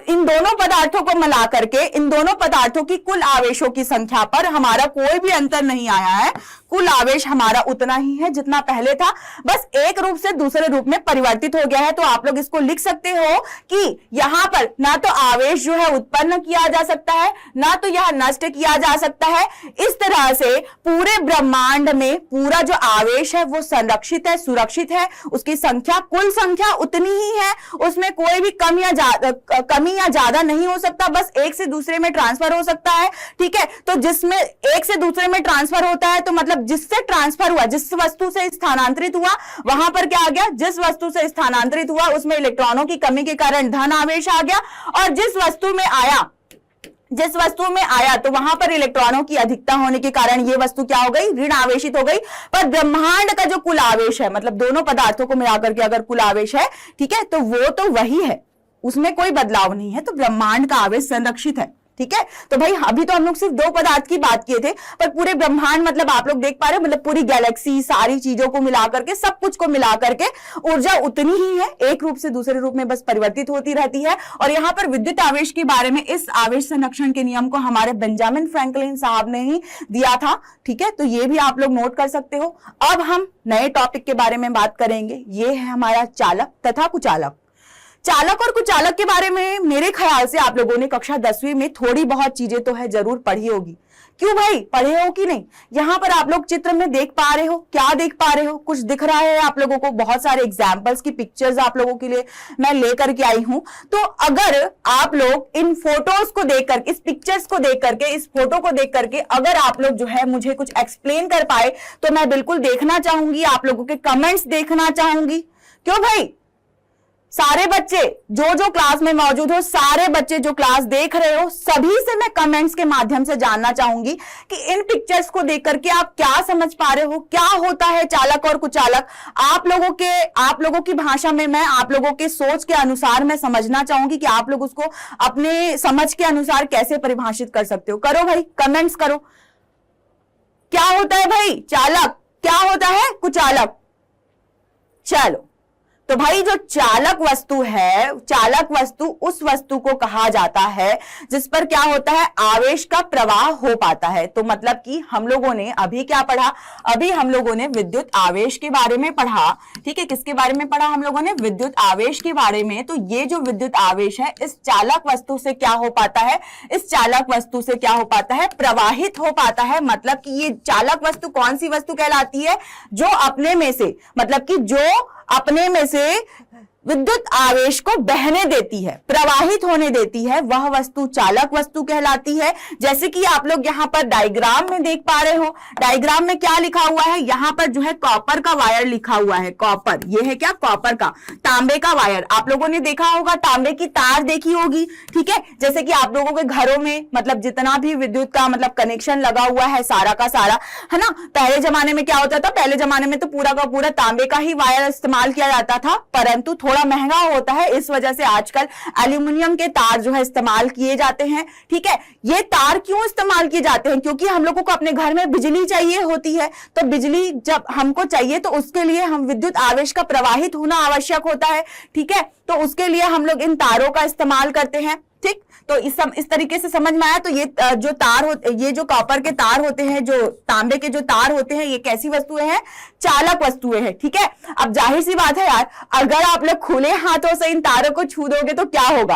इन दोनों पदार्थों को मिला करके, इन दोनों पदार्थों की कुल आवेशों की संख्या पर हमारा कोई भी अंतर नहीं आया है, कुल आवेश हमारा उतना ही है जितना पहले था, बस एक रूप से दूसरे रूप में परिवर्तित हो गया है। तो आप लोग इसको लिख सकते हो कि यहां पर ना तो आवेश जो है उत्पन्न किया जा सकता है, ना तो यह नष्ट किया जा सकता है। इस तरह से पूरे ब्रह्मांड में पूरा जो आवेश है वो संरक्षित है, सुरक्षित है, उसकी संख्या, कुल संख्या उतनी ही है, उसमें कोई भी कमी या ज्यादा नहीं हो सकता, बस एक से दूसरे में ट्रांसफर हो सकता है, ठीक है। तो जिसमें एक से दूसरे में ट्रांसफर होता है, तो मतलब जिससे ट्रांसफर हुआ, जिस वस्तु से स्थानांतरित हुआ, वहां पर क्या आ गया, जिस वस्तु से स्थानांतरित हुआ उसमें इलेक्ट्रॉनों की कमी के कारण धन आवेश आ गया, और जिस वस्तु में आया तो वहां पर इलेक्ट्रॉनों की अधिकता होने के कारण ये वस्तु क्या हो गई, ऋण आवेशित हो गई। पर ब्रह्मांड का जो कुल आवेश है, मतलब दोनों पदार्थों को मिलाकर के अगर कुल आवेश है, ठीक है, तो वो तो वही है, उसमें कोई बदलाव नहीं है, तो ब्रह्मांड का आवेश संरक्षित है, ठीक है। तो भाई अभी तो हम लोग सिर्फ 2 पदार्थ की बात किए थे, पर पूरे ब्रह्मांड मतलब आप लोग देख पा रहे हो, मतलब पूरी गैलेक्सी, सारी चीजों को मिलाकर के, सब कुछ को मिलाकर के ऊर्जा उतनी ही है, एक रूप से दूसरे रूप में बस परिवर्तित होती रहती है। और यहाँ पर विद्युत आवेश के बारे में, इस आवेश संरक्षण के नियम को हमारे बेंजामिन फ्रैंकलिन साहब ने ही दिया था, ठीक है, तो ये भी आप लोग नोट कर सकते हो। अब हम नए टॉपिक के बारे में बात करेंगे, ये है हमारा चालक तथा कुचालक। चालक और कुचालक के बारे में मेरे ख्याल से आप लोगों ने कक्षा 10वीं में थोड़ी बहुत चीजें तो है जरूर पढ़ी होगी। क्यों भाई, पढ़े हो कि नहीं? यहां पर आप लोग चित्र में देख पा रहे हो, क्या देख पा रहे हो? कुछ दिख रहा है आप लोगों को? बहुत सारे एग्जाम्पल्स की पिक्चर्स आप लोगों के लिए मैं लेकर के आई हूं। तो अगर आप लोग इन फोटोज को देख करके, इस पिक्चर्स को देख करके, इस फोटो को देख करके अगर आप लोग जो है मुझे कुछ एक्सप्लेन कर पाए तो मैं बिल्कुल देखना चाहूंगी, आप लोगों के कमेंट्स देखना चाहूंगी। क्यों भाई? सारे बच्चे जो क्लास में मौजूद हो, सारे बच्चे जो क्लास देख रहे हो, सभी से मैं कमेंट्स के माध्यम से जानना चाहूंगी कि इन पिक्चर्स को देख करके आप क्या समझ पा रहे हो, क्या होता है चालक और कुचालक। आप लोगों की भाषा में, मैं आप लोगों के सोच के अनुसार मैं समझना चाहूंगी कि आप लोग उसको अपने समझ के अनुसार कैसे परिभाषित कर सकते हो। करो भाई, कमेंट्स करो। क्या होता है भाई चालक, क्या होता है कुचालक? चलो, तो भाई जो चालक वस्तु है, चालक वस्तु उस वस्तु को कहा जाता है जिस पर क्या होता है, आवेश का प्रवाह हो पाता है। तो मतलब कि हम लोगों ने अभी क्या पढ़ा? अभी हम लोगों ने विद्युत आवेश के बारे में पढ़ा। ठीक है, किसके बारे में पढ़ा हम लोगों ने? विद्युत आवेश के बारे में। तो ये जो विद्युत आवेश है, इस चालक वस्तु से क्या हो पाता है? इस चालक वस्तु से क्या हो पाता है? प्रवाहित हो पाता है। मतलब कि ये चालक वस्तु कौन सी वस्तु कहलाती है? जो अपने में से, मतलब कि जो अपने में से विद्युत आवेश को बहने देती है, प्रवाहित होने देती है, वह वस्तु चालक वस्तु कहलाती है। जैसे कि आप लोग यहां पर डायग्राम में देख पा रहे हो। डायग्राम में क्या लिखा हुआ है? यहां पर जो है कॉपर का वायर लिखा हुआ है। कॉपर, ये है क्या? कॉपर का, तांबे का वायर। आप लोगों ने देखा होगा, तांबे की तार देखी होगी। ठीक है, जैसे कि आप लोगों के घरों में मतलब जितना भी विद्युत का मतलब कनेक्शन लगा हुआ है, सारा का सारा, है ना। पहले जमाने में क्या होता था? पहले जमाने में तो पूरा का पूरा तांबे का ही वायर इस्तेमाल किया जाता था, परंतु थोड़ा महंगा होता है, इस वजह से आजकल एल्यूमिनियम के तार जो है इस्तेमाल किए जाते हैं। ठीक है, ये तार क्यों इस्तेमाल किए जाते हैं? क्योंकि हम लोगों को अपने घर में बिजली चाहिए होती है। तो बिजली जब हमको चाहिए तो उसके लिए हम विद्युत आवेश का प्रवाहित होना आवश्यक होता है। ठीक है, तो उसके लिए हम लोग इन तारों का इस्तेमाल करते हैं। ठीक, तो इस तरीके से समझ में आया। तो ये जो तार होते, ये जो कॉपर के तार होते हैं, जो तांबे के जो तार होते हैं, ये कैसी वस्तुएं हैं? चालक वस्तुएं हैं। ठीक है, अब जाहिर सी बात है यार, अगर आप लोग खुले हाथों से इन तारों को छू दोगे तो क्या होगा?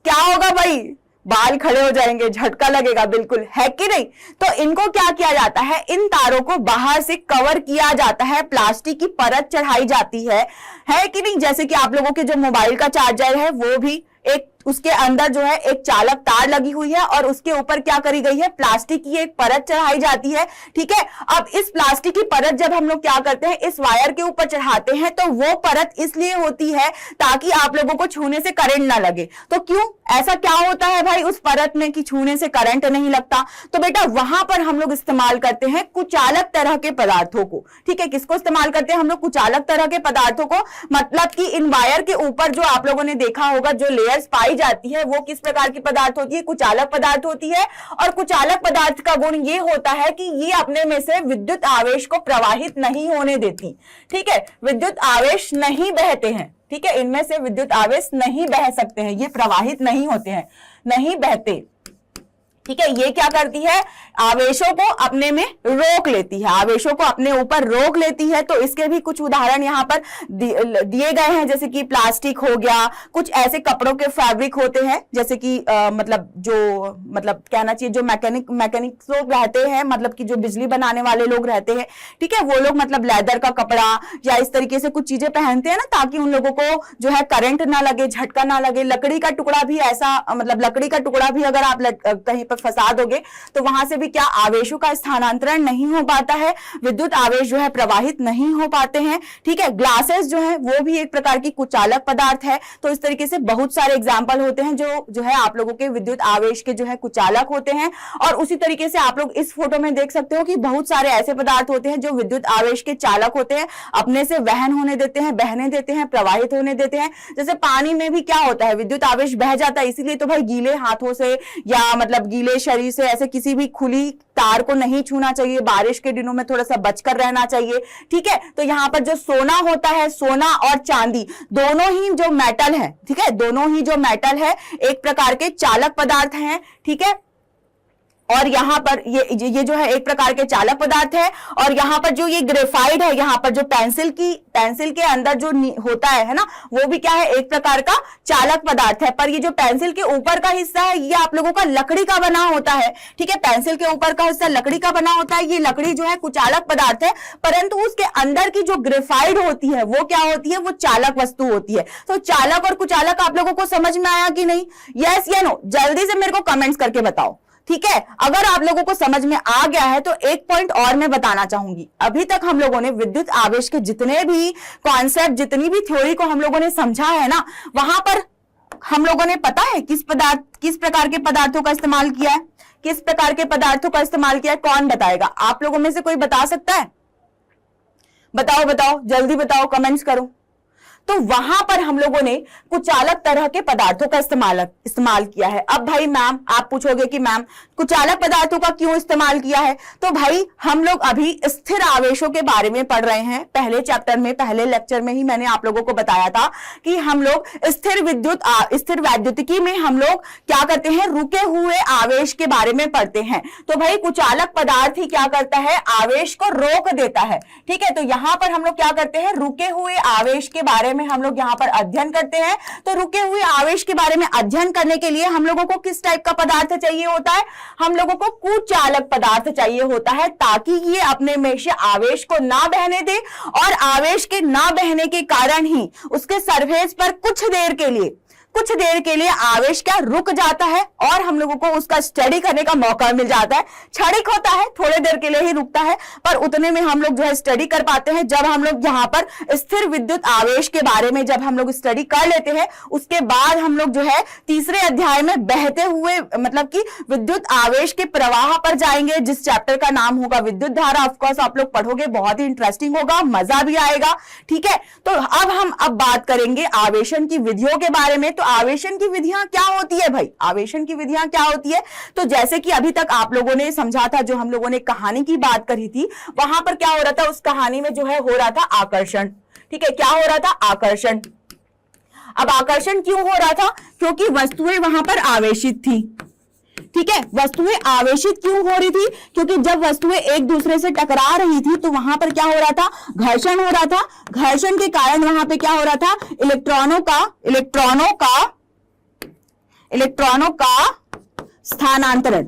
क्या होगा भाई? बाल खड़े हो जाएंगे, झटका लगेगा, बिल्कुल, है कि नहीं? तो इनको क्या किया जाता है? इन तारों को बाहर से कवर किया जाता है, प्लास्टिक की परत चढ़ाई जाती है कि नहीं? जैसे कि आप लोगों के जो मोबाइल का चार्जर है, वो भी एक उसके अंदर जो है एक चालक तार लगी हुई है और उसके ऊपर क्या करी गई है? प्लास्टिक की एक परत चढ़ाई जाती है। ठीक है, अब इस प्लास्टिक की परत जब हम लोग क्या करते हैं, इस वायर के ऊपर चढ़ाते हैं, तो वो परत इसलिए होती है ताकि आप लोगों को छूने से करंट ना लगे। तो क्यों ऐसा क्या होता है भाई उस परत में कि छूने से करंट नहीं लगता? तो बेटा वहां पर हम लोग इस्तेमाल करते हैं कुचालक तरह के पदार्थों को। ठीक है, किसको इस्तेमाल करते हैं हम लोग? कुचालक तरह के पदार्थों को। मतलब कि इन वायर के ऊपर जो आप लोगों ने देखा होगा, जो लेयर्स पाई जाती है, वो किस प्रकार की पदार्थ होती है? कुचालक पदार्थ होती है। और कुचालक पदार्थ का गुण ये होता है कि ये अपने में से विद्युत आवेश को प्रवाहित नहीं होने देती। ठीक है, विद्युत आवेश नहीं बहते हैं। ठीक है, इनमें से विद्युत आवेश नहीं बह सकते हैं, ये प्रवाहित नहीं होते हैं, नहीं बहते। ठीक है, ये क्या करती है? आवेशों को अपने में रोक लेती है, आवेशों को अपने ऊपर रोक लेती है। तो इसके भी कुछ उदाहरण यहाँ पर दिए गए हैं, जैसे कि प्लास्टिक हो गया, कुछ ऐसे कपड़ों के फैब्रिक होते हैं, जैसे कि मतलब कहना चाहिए जो मैकेनिक्स लोग रहते हैं, मतलब कि जो बिजली बनाने वाले लोग रहते हैं। ठीक है, वो लोग मतलब लेदर का कपड़ा या इस तरीके से कुछ चीजें पहनते हैं ना, ताकि उन लोगों को जो है करंट ना लगे, झटका ना लगे। लकड़ी का टुकड़ा भी ऐसा, मतलब लकड़ी का टुकड़ा भी अगर आप कहीं फंसा दोगे तो वहां से भी क्या आवेशों का स्थानांतरण नहीं हो पाता है, विद्युत आवेश जो है प्रवाहित नहीं हो पाते हैं। ठीक है, ग्लासेस जो है वो भी एक प्रकार की कुचालक पदार्थ है। तो इस तरीके से बहुत सारे एग्जाम्पल होते हैं जो है आप लोगों के विद्युत आवेश के जो है कुचालक होते हैं। और उसी तरीके से आप लोग इस फोटो में देख सकते हो कि बहुत सारे ऐसे पदार्थ होते हैं जो विद्युत आवेश के चालक होते हैं, अपने से वहन होने देते हैं, बहने देते हैं, प्रवाहित होने देते हैं। जैसे पानी में भी क्या होता है? विद्युत आवेश बह जाता है। इसीलिए तो भाई गीले हाथों से या मतलब गीले शरीर से ऐसे किसी भी खुली तार को नहीं छूना चाहिए। बारिश के दिनों में थोड़ा सा बचकर रहना चाहिए। ठीक है, तो यहां पर जो सोना होता है, सोना और चांदी दोनों ही जो मेटल है, ठीक है, दोनों ही जो मेटल है एक प्रकार के चालक पदार्थ हैं। ठीक है, और यहाँ पर ये जो है एक प्रकार के चालक पदार्थ है, और यहाँ पर जो ये ग्रेफाइट है, यहाँ पर जो पेंसिल के अंदर जो होता है ना, वो भी क्या है, एक प्रकार का चालक पदार्थ है। पर ये जो पेंसिल के ऊपर का हिस्सा है ये आप लोगों का लकड़ी का बना होता है, ठीक है, पेंसिल के ऊपर का हिस्सा लकड़ी का बना होता है। ये लकड़ी जो है कुचालक पदार्थ है, परंतु उसके अंदर की जो ग्रेफाइट होती है वो क्या होती है, वो चालक वस्तु होती है। तो चालक और कुचालक आप लोगों को समझ में आया कि नहीं? यस या नो? जल्दी से मेरे को कमेंट्स करके बताओ, ठीक है। अगर आप लोगों को समझ में आ गया है तो एक पॉइंट और मैं बताना चाहूंगी। अभी तक हम लोगों ने विद्युत आवेश के जितने भी कॉन्सेप्ट, जितनी भी थ्योरी को हम लोगों ने समझा है ना, वहां पर हम लोगों ने पता है किस प्रकार के पदार्थों का इस्तेमाल किया है, किस प्रकार के पदार्थों का इस्तेमाल किया है, कौन बताएगा? आप लोगों में से कोई बता सकता है? बताओ, जल्दी बताओ, कमेंट्स करो। तो वहां पर हम लोगों ने कुचालक तरह के पदार्थों का इस्तेमाल किया है। अब भाई मैम, आप पूछोगे कि मैम कुचालक पदार्थों का क्यों इस्तेमाल किया है? तो भाई हम लोग अभी स्थिर आवेशों के बारे में पढ़ रहे हैं। पहले चैप्टर में, पहले लेक्चर में ही मैंने आप लोगों को बताया था कि हम लोग स्थिर वैद्युतिकी में हम लोग क्या करते हैं, रुके हुए आवेश के बारे में पढ़ते हैं। तो भाई कुचालक पदार्थ ही क्या करता है, आवेश को रोक देता है, ठीक है। तो यहां पर हम लोग क्या करते हैं, रुके हुए आवेश के बारे में हम लोग यहां पर अध्ययन करते हैं। तो रुके हुए आवेश के बारे में अध्ययन करने के लिए हम लोगों को किस टाइप का पदार्थ चाहिए होता है? हम लोगों को कुचालक पदार्थ चाहिए होता है, ताकि ये अपने में से आवेश को ना बहने दे, और आवेश के ना बहने के कारण ही उसके सरफेस पर कुछ देर के लिए आवेश क्या रुक जाता है, और हम लोगों को उसका स्टडी करने का मौका मिल जाता है। क्षणिक होता है, थोड़े देर के लिए ही रुकता है, पर उतने में हम लोग जो है स्टडी कर पाते हैं। जब हम लोग यहाँ पर स्थिर विद्युत आवेश के बारे में जब हम लोग स्टडी कर लेते हैं, उसके बाद हम लोग जो है तीसरे अध्याय में बहते हुए, मतलब कि विद्युत आवेश के प्रवाह पर जाएंगे, जिस चैप्टर का नाम होगा विद्युत धारा। ऑफकोर्स आप लोग पढ़ोगे, बहुत ही इंटरेस्टिंग होगा, मजा भी आएगा, ठीक है। तो अब बात करेंगे आवेशन की विधियों के बारे में। तो आवेशन की विधियां क्या होती है भाई? आवेशन की विधियां क्या होती है? तो जैसे कि अभी तक आप लोगों ने समझा था, जो हम लोगों ने कहानी की बात करी थी, वहां पर क्या हो रहा था, उस कहानी में जो है हो रहा था आकर्षण, ठीक है। क्या हो रहा था? आकर्षण। अब आकर्षण क्यों हो रहा था? क्योंकि वस्तुएं वहां पर आवेशित थी, ठीक है। वस्तुएं आवेशित क्यों हो रही थी? क्योंकि जब वस्तुएं एक दूसरे से टकरा रही थी तो वहां पर क्या हो रहा था, घर्षण हो रहा था। घर्षण के कारण वहां पे क्या हो रहा था, इलेक्ट्रॉनों का स्थानांतरण,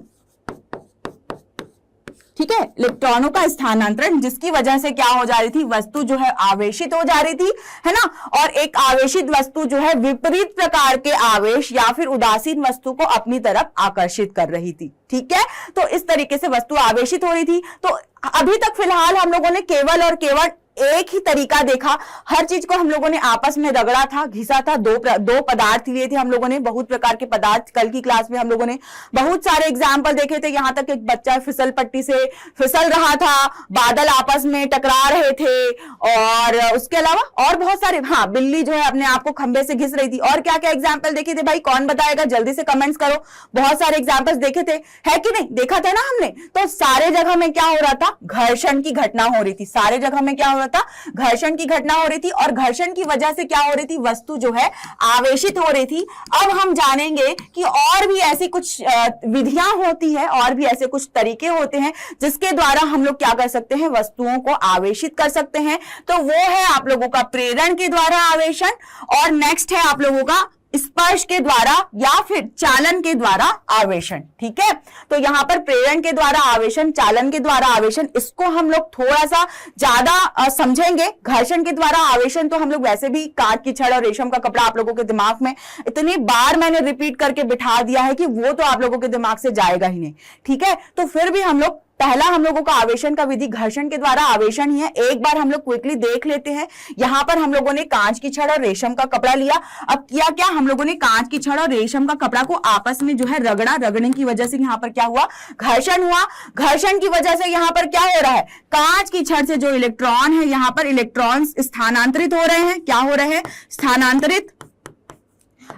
ठीक है, इलेक्ट्रॉनों का स्थानांतरण, जिसकी वजह से क्या हो जा रही थी, वस्तु जो है आवेशित हो जा रही थी, है ना। और एक आवेशित वस्तु जो है विपरीत प्रकार के आवेश या फिर उदासीन वस्तु को अपनी तरफ आकर्षित कर रही थी, ठीक है। तो इस तरीके से वस्तु आवेशित हो रही थी। तो अभी तक फिलहाल हम लोगों ने केवल और केवल एक ही तरीका देखा, हर चीज को हम लोगों ने आपस में रगड़ा था, घिसा था, दो पदार्थ लिए थे हम लोगों ने, बहुत प्रकार के पदार्थ। कल की क्लास में हम लोगों ने बहुत सारे एग्जाम्पल देखे थे, यहां तक एक बच्चा फिसल पट्टी से फिसल रहा था, बादल आपस में टकरा रहे थे, और उसके अलावा और बहुत सारे, हाँ, बिल्ली जो है अपने आप को खंबे से घिस रही थी। और क्या क्या एग्जाम्पल देखे थे भाई, कौन बताएगा? जल्दी से कमेंट्स करो। बहुत सारे एग्जाम्पल्स देखे थे, है कि नहीं? देखा था ना हमने। तो सारे जगह में क्या हो रहा था, घर्षण की घटना हो रही थी। सारे जगह में क्या हो रहा था, घर्षण की घटना हो रही थी, और घर्षण की वजह से क्या हो रही थी, वस्तु जो है आवेशित हो रही थी। अब हम जानेंगे कि और भी ऐसी कुछ विधियां होती है, और भी ऐसे कुछ तरीके होते हैं जिसके द्वारा हम लोग क्या कर सकते हैं, वस्तुओं को आवेशित कर सकते हैं। तो वो है आप लोगों का प्रेरण के द्वारा आवेशन, और नेक्स्ट है आप लोगों का स्पर्श के द्वारा या फिर चालन के द्वारा आवेशन, ठीक है। तो यहां पर प्रेरण के द्वारा आवेशन, चालन के द्वारा आवेशन, इसको हम लोग थोड़ा सा ज्यादा समझेंगे। घर्षण के द्वारा आवेशन तो हम लोग वैसे भी कांच की छड़ और रेशम का कपड़ा आप लोगों के दिमाग में इतनी बार मैंने रिपीट करके बिठा दिया है कि वो तो आप लोगों के दिमाग से जाएगा ही नहीं, ठीक है। तो फिर भी हम लोग पहला हम लोगों का आवेशन का विधि घर्षण के द्वारा आवेशन ही है। एक बार हम लोग क्विकली देख लेते हैं। यहां पर हम लोगों ने कांच की छड़ और रेशम का कपड़ा लिया। अब किया क्या, हम लोगों ने कांच की छड़ और रेशम का कपड़ा को आपस में जो है रगड़ा, रगड़ने की वजह से यहाँ पर क्या हुआ, घर्षण हुआ। घर्षण की वजह से यहाँ पर क्या हो रहा है, कांच की छड़ से जो इलेक्ट्रॉन है, यहाँ पर इलेक्ट्रॉन स्थानांतरित हो रहे हैं। क्या हो रहे हैं, स्थानांतरित।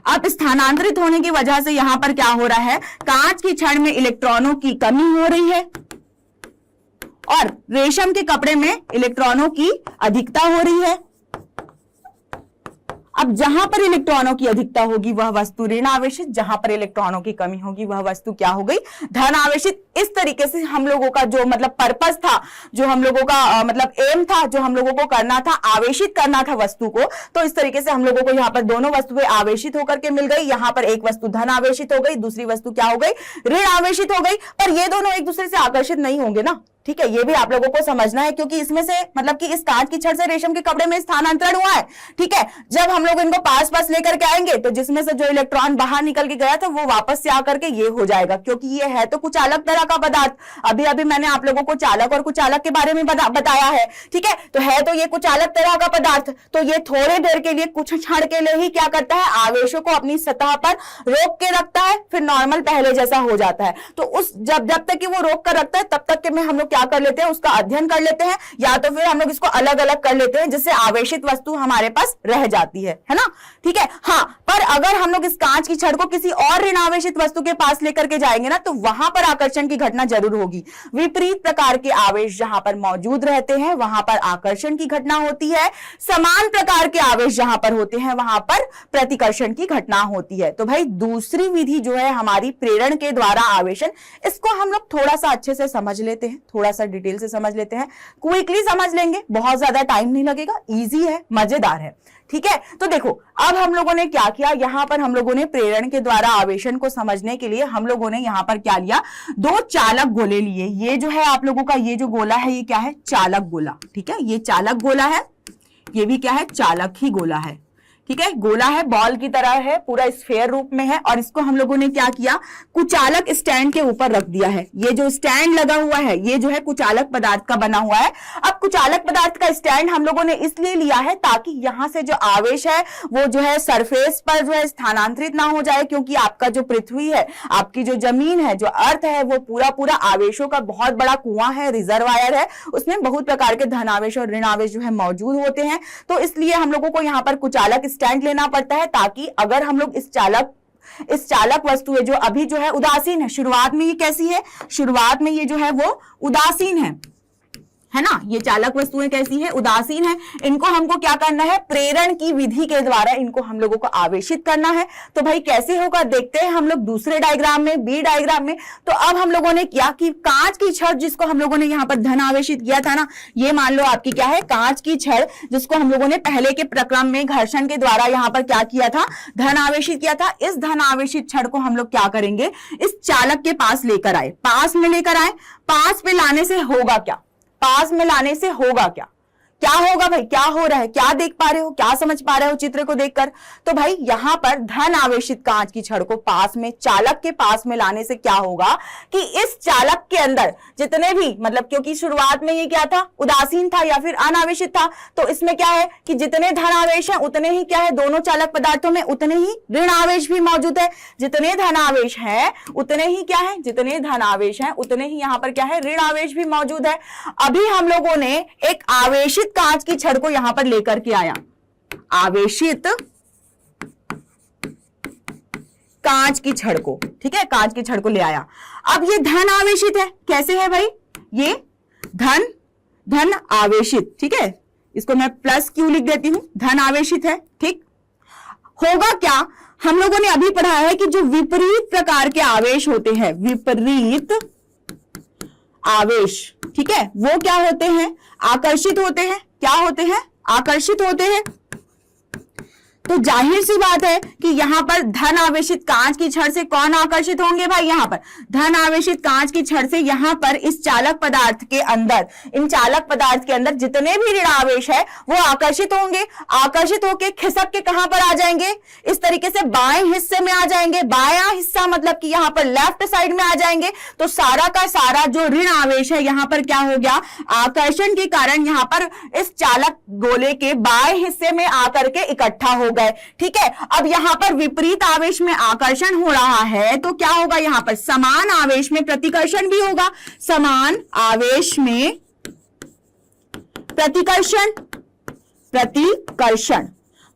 अब स्थानांतरित होने की वजह से यहां पर क्या हो रहा है, कांच की छड़ में इलेक्ट्रॉनों की कमी हो रही है, और रेशम के कपड़े में इलेक्ट्रॉनों की अधिकता हो रही है। अब जहां पर इलेक्ट्रॉनों की अधिकता होगी वह वस्तु ऋण आवेशित, जहां पर इलेक्ट्रॉनों की कमी होगी वह वस्तु क्या हो गई, धन आवेशित। इस तरीके से हम लोगों का जो मतलब पर्पस था, जो हम लोगों का मतलब एम था, जो हम लोगों को करना था, आवेशित करना था वस्तु को, तो इस तरीके से हम लोगों को यहाँ पर दोनों वस्तुएं आवेशित होकर के मिल गई। यहाँ पर एक वस्तु धन आवेशित हो गई, दूसरी वस्तु क्या हो गई, ऋण आवेशित हो गई। पर ये दोनों एक दूसरे से आकर्षित नहीं होंगे ना, ठीक है, ये भी आप लोगों को समझना है, क्योंकि इसमें से मतलब कि इस कांच की छड़ से रेशम के कपड़े में स्थानांतरण हुआ है, ठीक है। जब हम लोग इनको पास पास लेकर के आएंगे तो जिसमें से जो इलेक्ट्रॉन बाहर निकल के गया था वो वापस से आकर के ये हो जाएगा, क्योंकि ये है तो कुछ अलग तरह का पदार्थ। अभी अभी मैंने आप लोगों को चालक और कुचालक के बारे में बताया है, ठीक है। तो है तो ये कुछ अलग तरह का पदार्थ, तो ये थोड़े देर के लिए, कुछ क्षण के लिए ही क्या करता है, आवेशों को अपनी सतह पर रोक के रखता है, फिर नॉर्मल पहले जैसा हो जाता है। तो उस जब तक कि वो रोक कर रखता है तब तक के में हम लोग क्या कर लेते हैं, उसका अध्ययन कर लेते हैं, या तो फिर हम लोग इसको अलग अलग कर लेते हैं, जिससे आवेशित वस्तु हमारे पास रह जाती है ना, ठीक है। हाँ, पर अगर हम लोग इस कांच की छड़ को किसी और ऋण आवेशित वस्तु के पास लेकर के जाएंगे ना, तो वहां पर आकर्षण की घटना जरूर होगी। विपरीत प्रकार के आवेश जहां पर मौजूद रहते हैं वहां पर आकर्षण की घटना होती है, समान प्रकार के आवेश जहां पर होते हैं वहां पर प्रतिकर्षण की घटना होती है। तो भाई दूसरी विधि जो है हमारी प्रेरण के द्वारा आवेशन, इसको हम लोग थोड़ा सा अच्छे से समझ लेते हैं, थोड़ा सा डिटेल से समझ लेते हैं, क्विकली समझ लेंगे, बहुत ज्यादा टाइम नहीं लगेगा, इजी है, मजेदार है, ठीक है। तो देखो अब हम लोगों ने क्या किया, यहां पर हम लोगों ने प्रेरण के द्वारा आवेशन को समझने के लिए हम लोगों ने यहां पर क्या लिया, दो चालक गोले लिए। ये जो है आप लोगों का ये जो गोला है ये क्या है, चालक गोला, ठीक है। ये चालक गोला है, ये भी क्या है, चालक ही गोला है, ठीक है। गोला है, बॉल की तरह है, पूरा स्फेयर रूप में है, और इसको हम लोगों ने क्या किया, कुचालक स्टैंड के ऊपर रख दिया है। ये जो स्टैंड लगा हुआ है ये जो है कुचालक पदार्थ का बना हुआ है। अब कुचालक पदार्थ का स्टैंड हम लोगों ने इसलिए लिया है ताकि यहां से जो आवेश है वो जो है सरफेस पर जो है स्थानांतरित ना हो जाए, क्योंकि आपका जो पृथ्वी है, आपकी जो जमीन है, जो अर्थ है, वो पूरा पूरा आवेशों का बहुत बड़ा कुआं है, रिजर्वायर है, उसमें बहुत प्रकार के धन आवेश और ऋण आवेश जो है मौजूद होते हैं। तो इसलिए हम लोगों को यहाँ पर कुचालक स्टैंड लेना पड़ता है, ताकि अगर हम लोग इस चालक वस्तु है जो अभी जो है उदासीन है, शुरुआत में ये कैसी है, शुरुआत में ये जो है वो उदासीन है ना, ये चालक वस्तुएं कैसी है, उदासीन है। इनको हमको क्या करना है, प्रेरण की विधि के द्वारा इनको हम लोगों को आवेशित करना है। तो भाई कैसे होगा देखते हैं हम लोग दूसरे डायग्राम में, बी डायग्राम में। तो अब हम लोगों ने क्या कि कांच की छड़ जिसको हम लोगों ने यहाँ पर धन आवेशित किया था ना, ये मान लो आपकी क्या है, कांच की छड़ जिसको हम लोगों ने पहले के प्रक्रम में घर्षण के द्वारा यहाँ पर क्या किया था, धन आवेशित किया था। इस धन आवेशित छड़ को हम लोग क्या करेंगे, इस चालक के पास लेकर आए, पास में लेकर आए। पास में लाने से होगा क्या, पास में लाने से होगा क्या, क्या होगा भाई, क्या हो रहा है, क्या देख पा रहे हो, क्या समझ पा रहे हो चित्र को देखकर। तो भाई यहां पर धन आवेशित कांच की छड़ को पास में, चालक के पास में लाने से क्या होगा कि इस चालक के अंदर जितने भी मतलब, क्योंकि शुरुआत में ये क्या था, उदासीन था या फिर अनावेशित था, तो इसमें क्या है कि जितने धन आवेश है उतने ही क्या है, दोनों चालक पदार्थों में उतने ही ऋण आवेश भी मौजूद है। जितने धन आवेश है उतने ही क्या है, जितने धन आवेश है उतने ही यहां पर क्या है, ऋण आवेश भी मौजूद है। अभी हम लोगों ने एक आवेशित कांच की छड़ को यहां पर लेकर के आया, आवेशित कांच की छड़ को, ठीक है, कांच की छड़ को ले आया। अब ये धन आवेशित है, कैसे है भाई, ये धन आवेशित, ठीक है, इसको मैं प्लस क्यू लिख देती हूं, धन आवेशित है, ठीक। होगा क्या, हम लोगों ने अभी पढ़ा है कि जो विपरीत प्रकार के आवेश होते हैं, विपरीत आवेश, ठीक है, वो क्या होते हैं, आकर्षित होते हैं। क्या होते हैं, आकर्षित होते हैं। तो जाहिर सी बात है कि यहां पर धन आवेशित कांच की छड़ से कौन आकर्षित होंगे भाई, यहां पर धन आवेशित कांच की छड़ से यहां पर इस चालक पदार्थ के अंदर, इन चालक पदार्थ के अंदर जितने भी ऋण आवेश है वो आकर्षित होंगे। आकर्षित होकर खिसक के कहां पर आ जाएंगे, इस तरीके से बाएं हिस्से में आ जाएंगे। बायां हिस्सा मतलब कि यहां पर लेफ्ट साइड में आ जाएंगे। तो सारा का सारा जो ऋण आवेश है यहां पर क्या हो गया, आकर्षण के कारण यहां पर इस चालक गोले के बाएं हिस्से में आकर के इकट्ठा हो गए, ठीक है। अब यहां पर विपरीत आवेश में आकर्षण हो रहा है तो क्या होगा, यहां पर समान आवेश में प्रतिकर्षण भी होगा। समान आवेश में प्रतिकर्षण,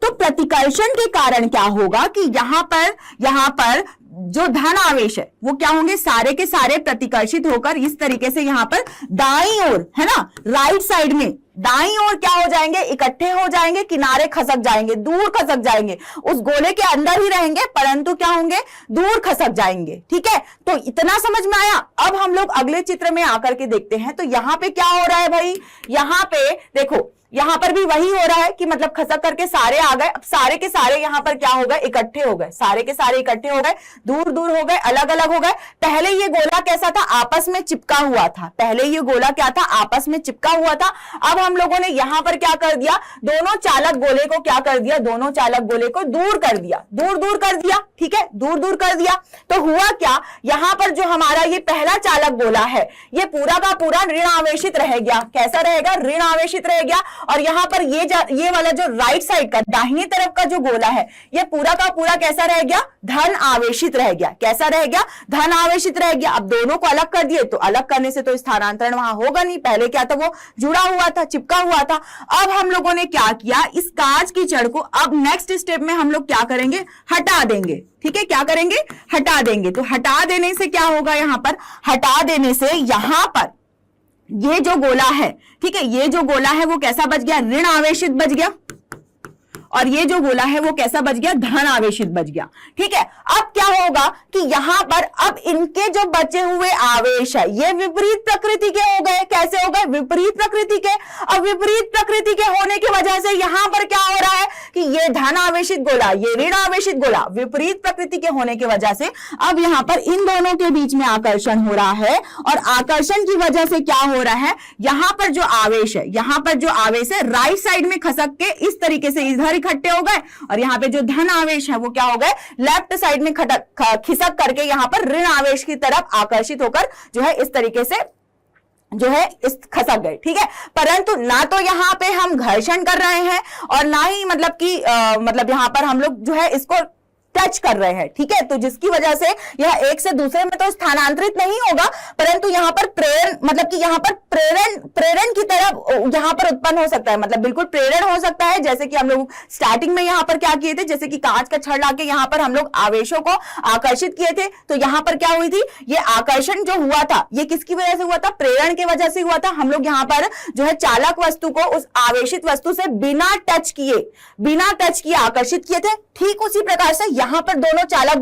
तो प्रतिकर्षण के कारण क्या होगा कि यहां पर जो धन आवेश है वो क्या होंगे, सारे के सारे प्रतिकर्षित होकर इस तरीके से यहां पर दाईं ओर, है ना, राइट साइड में दाईं ओर क्या हो जाएंगे, इकट्ठे हो जाएंगे, किनारे खसक जाएंगे, दूर खसक जाएंगे, उस गोले के अंदर ही रहेंगे परंतु क्या होंगे, दूर खसक जाएंगे। ठीक है, तो इतना समझ में आया। अब हम लोग अगले चित्र में आकर के देखते हैं, तो यहां पे क्या हो रहा है भाई, यहां पे देखो, यहां पर भी वही हो रहा है कि मतलब खसक करके सारे आ गए। अब सारे के सारे यहां पर क्या हो गए, इकट्ठे हो गए, सारे के सारे इकट्ठे हो गए, दूर दूर हो गए, अलग अलग हो गए। पहले ये गोला कैसा था, आपस में चिपका हुआ था, पहले ये गोला क्या था, आपस में चिपका हुआ था। अब हम लोगों ने यहां पर क्या कर दिया, दोनों चालक गोले को क्या कर दिया, दोनों चालक गोले को दूर कर दिया, दूर दूर कर दिया। ठीक है, दूर दूर कर दिया तो हुआ क्या, यहां पर जो हमारा ये पहला चालक गोला है ये पूरा का पूरा ऋण आवेशित रह गया। कैसा रहेगा, ऋण आवेशित रह गया। और यहां पर ये वाला जो राइट साइड का दाहिने तरफ का जो गोला है ये पूरा का पूरा कैसा रह गया, धन आवेशित रह गया। कैसा रह गया, धन आवेशित रह गया। अब दोनों को अलग कर दिए तो अलग करने से तो स्थानांतरण वहां होगा नहीं, पहले क्या था, वो जुड़ा हुआ था, चिपका हुआ था। अब हम लोगों ने क्या किया, इस कांच की छड़ को अब नेक्स्ट स्टेप में हम लोग क्या करेंगे, हटा देंगे। ठीक है, क्या करेंगे, हटा देंगे। तो हटा देने से क्या होगा, यहां पर हटा देने से यहां पर ये जो गोला है, ठीक है, ये जो गोला है वो कैसा बच गया, ऋण आवेशित बच गया, और ये जो गोला है वो कैसा बच गया, धन आवेशित बच गया। ठीक है, अब क्या होगा कि यहां पर अब इनके जो बचे हुए आवेश है ये विपरीत प्रकृति के हो गए। कैसे हो गए, विपरीत प्रकृति के। अब विपरीत प्रकृति के होने की वजह से यहां पर क्या हो रहा है कि ये धन आवेशित गोला, ये ऋण आवेशित गोला, विपरीत प्रकृति के होने की वजह से अब यहां पर इन दोनों के बीच में आकर्षण हो रहा है। और आकर्षण की वजह से क्या हो रहा है, यहां पर जो आवेश है, यहां पर जो आवेश है राइट साइड में खसक के इस तरीके से इधर इकट्ठे हो गए, और यहाँ पे जो धन आवेश है वो क्या हो गए, लेफ्ट साइड में खिसक करके यहाँ पर ऋण आवेश की तरफ आकर्षित होकर जो है इस तरीके से जो है इस खसक गए। ठीक है, परंतु ना तो यहाँ पे हम घर्षण कर रहे हैं और ना ही मतलब कि मतलब यहाँ पर हम लोग जो है इसको टच कर रहे हैं। ठीक है, तो जिसकी वजह से यह एक से दूसरे में तो स्थानांतरित नहीं होगा, परंतु यहाँ पर प्रेरण मतलब कि यहाँ पर प्रेरण की तरफ यहाँ पर उत्पन्न हो सकता है, मतलब बिल्कुल प्रेरण हो सकता है। जैसे कि हम लोग स्टार्टिंग में यहाँ पर क्या किए थे, जैसे कि कांच का छड़ लाके यहाँ पर हम लोग आवेशों को आकर्षित किए थे, तो यहाँ पर क्या हुई थी, ये आकर्षण जो हुआ था ये किसकी वजह से हुआ था, प्रेरण की वजह से हुआ था। हम लोग यहाँ पर जो है चालक वस्तु को उस आवेशित वस्तु से बिना टच किए आकर्षित किए थे। ठीक उसी प्रकार से यहां पर दोनों चालक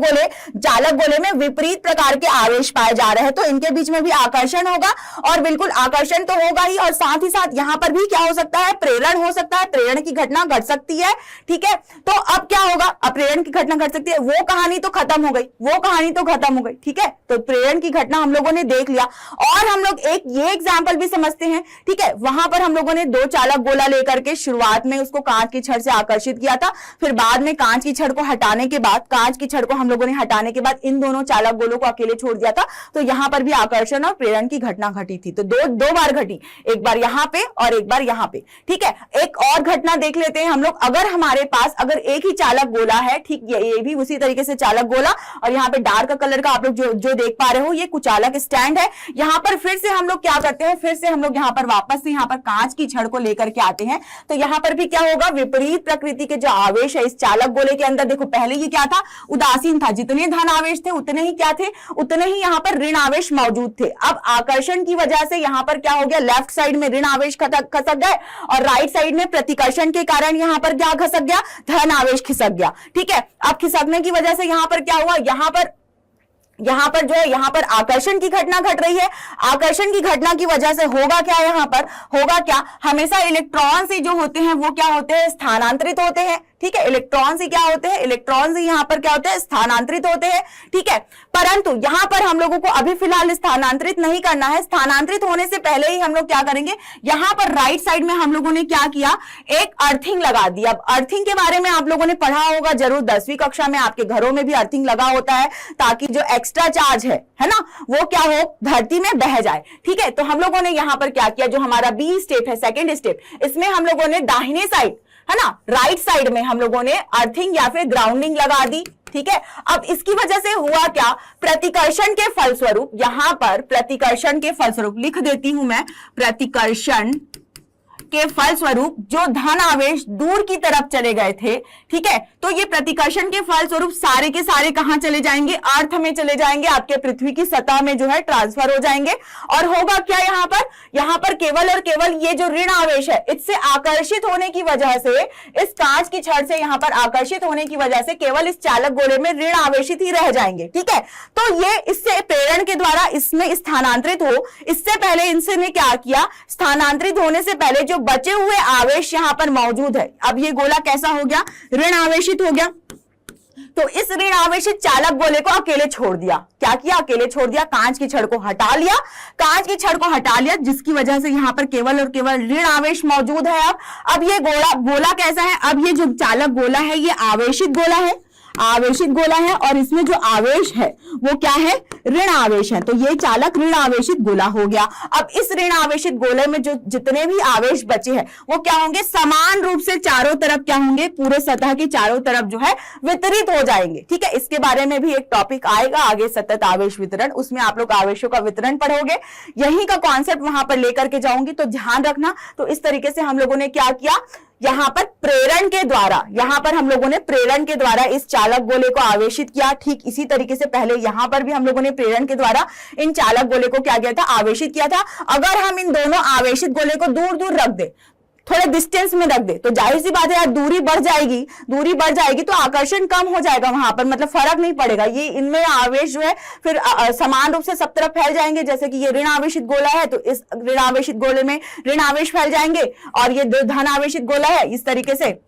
गोले में विपरीत प्रकार के आवेश पाए जा रहे हैं, तो इनके बीच में भी आकर्षण होगा, और बिल्कुल आकर्षण तो होगा ही, और साथ ही साथ यहां पर भी क्या हो सकता है, प्रेरण हो सकता है, प्रेरण की घटना घट सकती है। ठीक है, तो अब क्या होगा, अब प्रेरण की घटना घट सकती है, वो कहानी तो खत्म हो गई, ठीक है, तो प्रेरण की घटना हम लोगों ने देख लिया। और हम लोग एक ये एग्जाम्पल भी समझते हैं। ठीक है, वहां पर हम लोगों ने दो चालक गोला लेकर के शुरुआत में उसको कांच की छड़ से आकर्षित किया था, फिर बाद में कांच की छड़ को हटाने के बाद इन दोनों चालक गोलों को अकेले छोड़ दिया था, तो यहां पर भी आकर्षण और प्रेरण की घटना घटी थी। तो दो बार घटी, एक बार यहां पे और एक बार यहां पे। ठीक है, एक और घटना देख लेते हैं हम लोग। अगर हमारे पास अगर एक ही चालक गोला है, ठीक, ये भी उसी तरीके से चालक गोला, और यहाँ पे डार्क कलर का आप लोग जो देख पा रहे हो ये कुचालक स्टैंड है। यहाँ पर फिर से हम लोग क्या करते हैं, फिर से हम लोग यहाँ पर वापस से यहाँ पर कांच की छड़ को लेकर के आते हैं, तो यहाँ पर भी क्या होगा, विपरीत प्रकृति के जो आवेश है इस चालक गोले के अंदर, देखो पहले ये क्या था, उदासीन था, जितने धन आवेश थे उतने ही क्या थे, उतने ही यहाँ पर ऋण आवेश मौजूद थे। अब आकर्षण की वजह से यहाँ पर क्या हो गया, लेफ्ट साइड में ऋण आवेश खसक गए, और राइट साइड में प्रतिकर्षण के कारण यहाँ पर क्या खसक गया, धन आवेश खिसक गया। ठीक है, अब खिसकने की वजह से यहाँ पर क्या हुआ, यहाँ पर जो है यहाँ पर आकर्षण की घटना घट रही है। आकर्षण की घटना की वजह से होगा क्या, यहाँ पर होगा क्या, हमेशा इलेक्ट्रॉन से जो होते हैं वो क्या होते हैं, स्थानांतरित होते हैं। ठीक है, इलेक्ट्रॉन से क्या होते हैं, इलेक्ट्रॉन से यहाँ पर क्या होते हैं, स्थानांतरित होते हैं। ठीक है, परंतु यहाँ पर हम लोगों को अभी फिलहाल स्थानांतरित नहीं करना है। स्थानांतरित होने से पहले ही हम लोग क्या करेंगे, यहाँ पर राइट साइड में हम लोगों ने क्या किया, एक अर्थिंग लगा दी। अब अर्थिंग के बारे में आप लोगों ने पढ़ा होगा जरूर, 10वीं कक्षा में आपके घरों में भी अर्थिंग लगा होता है, ताकि जो एक्स्ट्रा चार्ज है ना, वो क्या हो, धरती में बह जाए। ठीक है, तो हम लोगों ने यहाँ पर क्या किया, जो हमारा बी स्टेप है, सेकेंड स्टेप, इसमें हम लोगों ने दाहिने साइड है ना, राइट साइड में हम लोगों ने अर्थिंग या फिर ग्राउंडिंग लगा दी। ठीक है, अब इसकी वजह से हुआ क्या, प्रतिकर्षण के फलस्वरूप, यहां पर प्रतिकर्षण के फलस्वरूप लिख देती हूं मैं, प्रतिकर्षण के फलस्वरूप जो धन आवेश दूर की तरफ चले गए थे, ठीक है, तो ये प्रतिकर्षण के फलस्वरूप सारे के सारे कहां चले जाएंगे, अर्थ में चले जाएंगे, आपके पृथ्वी की सतह में जो है ट्रांसफर हो जाएंगे। और होगा क्या यहां पर केवल और केवल ये जो ऋण आवेश है, इससे आकर्षित होने की वजह से, इस कांच की छड़ से यहां पर आकर्षित होने की वजह से केवल इस चालक गोले में ऋण आवेशित ही रह जाएंगे, ठीक है। तो ये इससे प्रेरण के द्वारा इसमें स्थानांतरित हो, इससे पहले इनसे ने क्या किया, स्थानांतरित होने से पहले जो बचे हुए आवेश यहां पर मौजूद है, अब ये गोला कैसा हो गया, ऋण आवेशित हो गया। तो इस ऋण आवेशित चालक गोले को अकेले छोड़ दिया। क्या किया, अकेले छोड़ दिया, कांच की छड़ को हटा लिया, कांच की छड़ को हटा लिया, जिसकी वजह से यहां पर केवल और केवल ऋण आवेश मौजूद है। अब ये गोला कैसा है, अब ये जो चालक गोला है ये आवेशित गोला है, आवेशित गोला है, और इसमें जो आवेश है वो क्या है, ऋण आवेश है। तो ये चालक ऋण आवेशित गोला हो गया। अब इस ऋण आवेशित गोले में जो जितने भी आवेश बचे हैं वो क्या होंगे, समान रूप से चारों तरफ क्या होंगे, पूरे सतह के चारों तरफ जो है वितरित हो जाएंगे, ठीक है। इसके बारे में भी एक टॉपिक आएगा आगे, सतत आवेश वितरण, उसमें आप लोग आवेशों का वितरण पढ़ोगे, यही का कॉन्सेप्ट वहां पर लेकर के जाऊंगी, तो ध्यान रखना। तो इस तरीके से हम लोगों ने क्या किया, यहां पर प्रेरण के द्वारा, यहां पर हम लोगों ने प्रेरण के द्वारा इस चालक गोले को आवेशित किया। ठीक इसी तरीके से पहले यहां पर भी हम लोगों ने प्रेरण के द्वारा इन चालक गोले को क्या किया था, आवेशित किया था। अगर हम इन दोनों आवेशित गोले को दूर दूर रख दे, थोड़े डिस्टेंस में रख दे, तो जाहिर सी बात है यार, दूरी बढ़ जाएगी तो आकर्षण कम हो जाएगा वहां पर, मतलब फर्क नहीं पड़ेगा, ये इनमें आवेश जो है फिर समान रूप से सब तरफ फैल जाएंगे। जैसे कि ये ऋण आवेशित गोला है तो इस ऋण आवेशित गोले में ऋण आवेश फैल जाएंगे, और ये धन आवेशित गोला है, इस तरीके से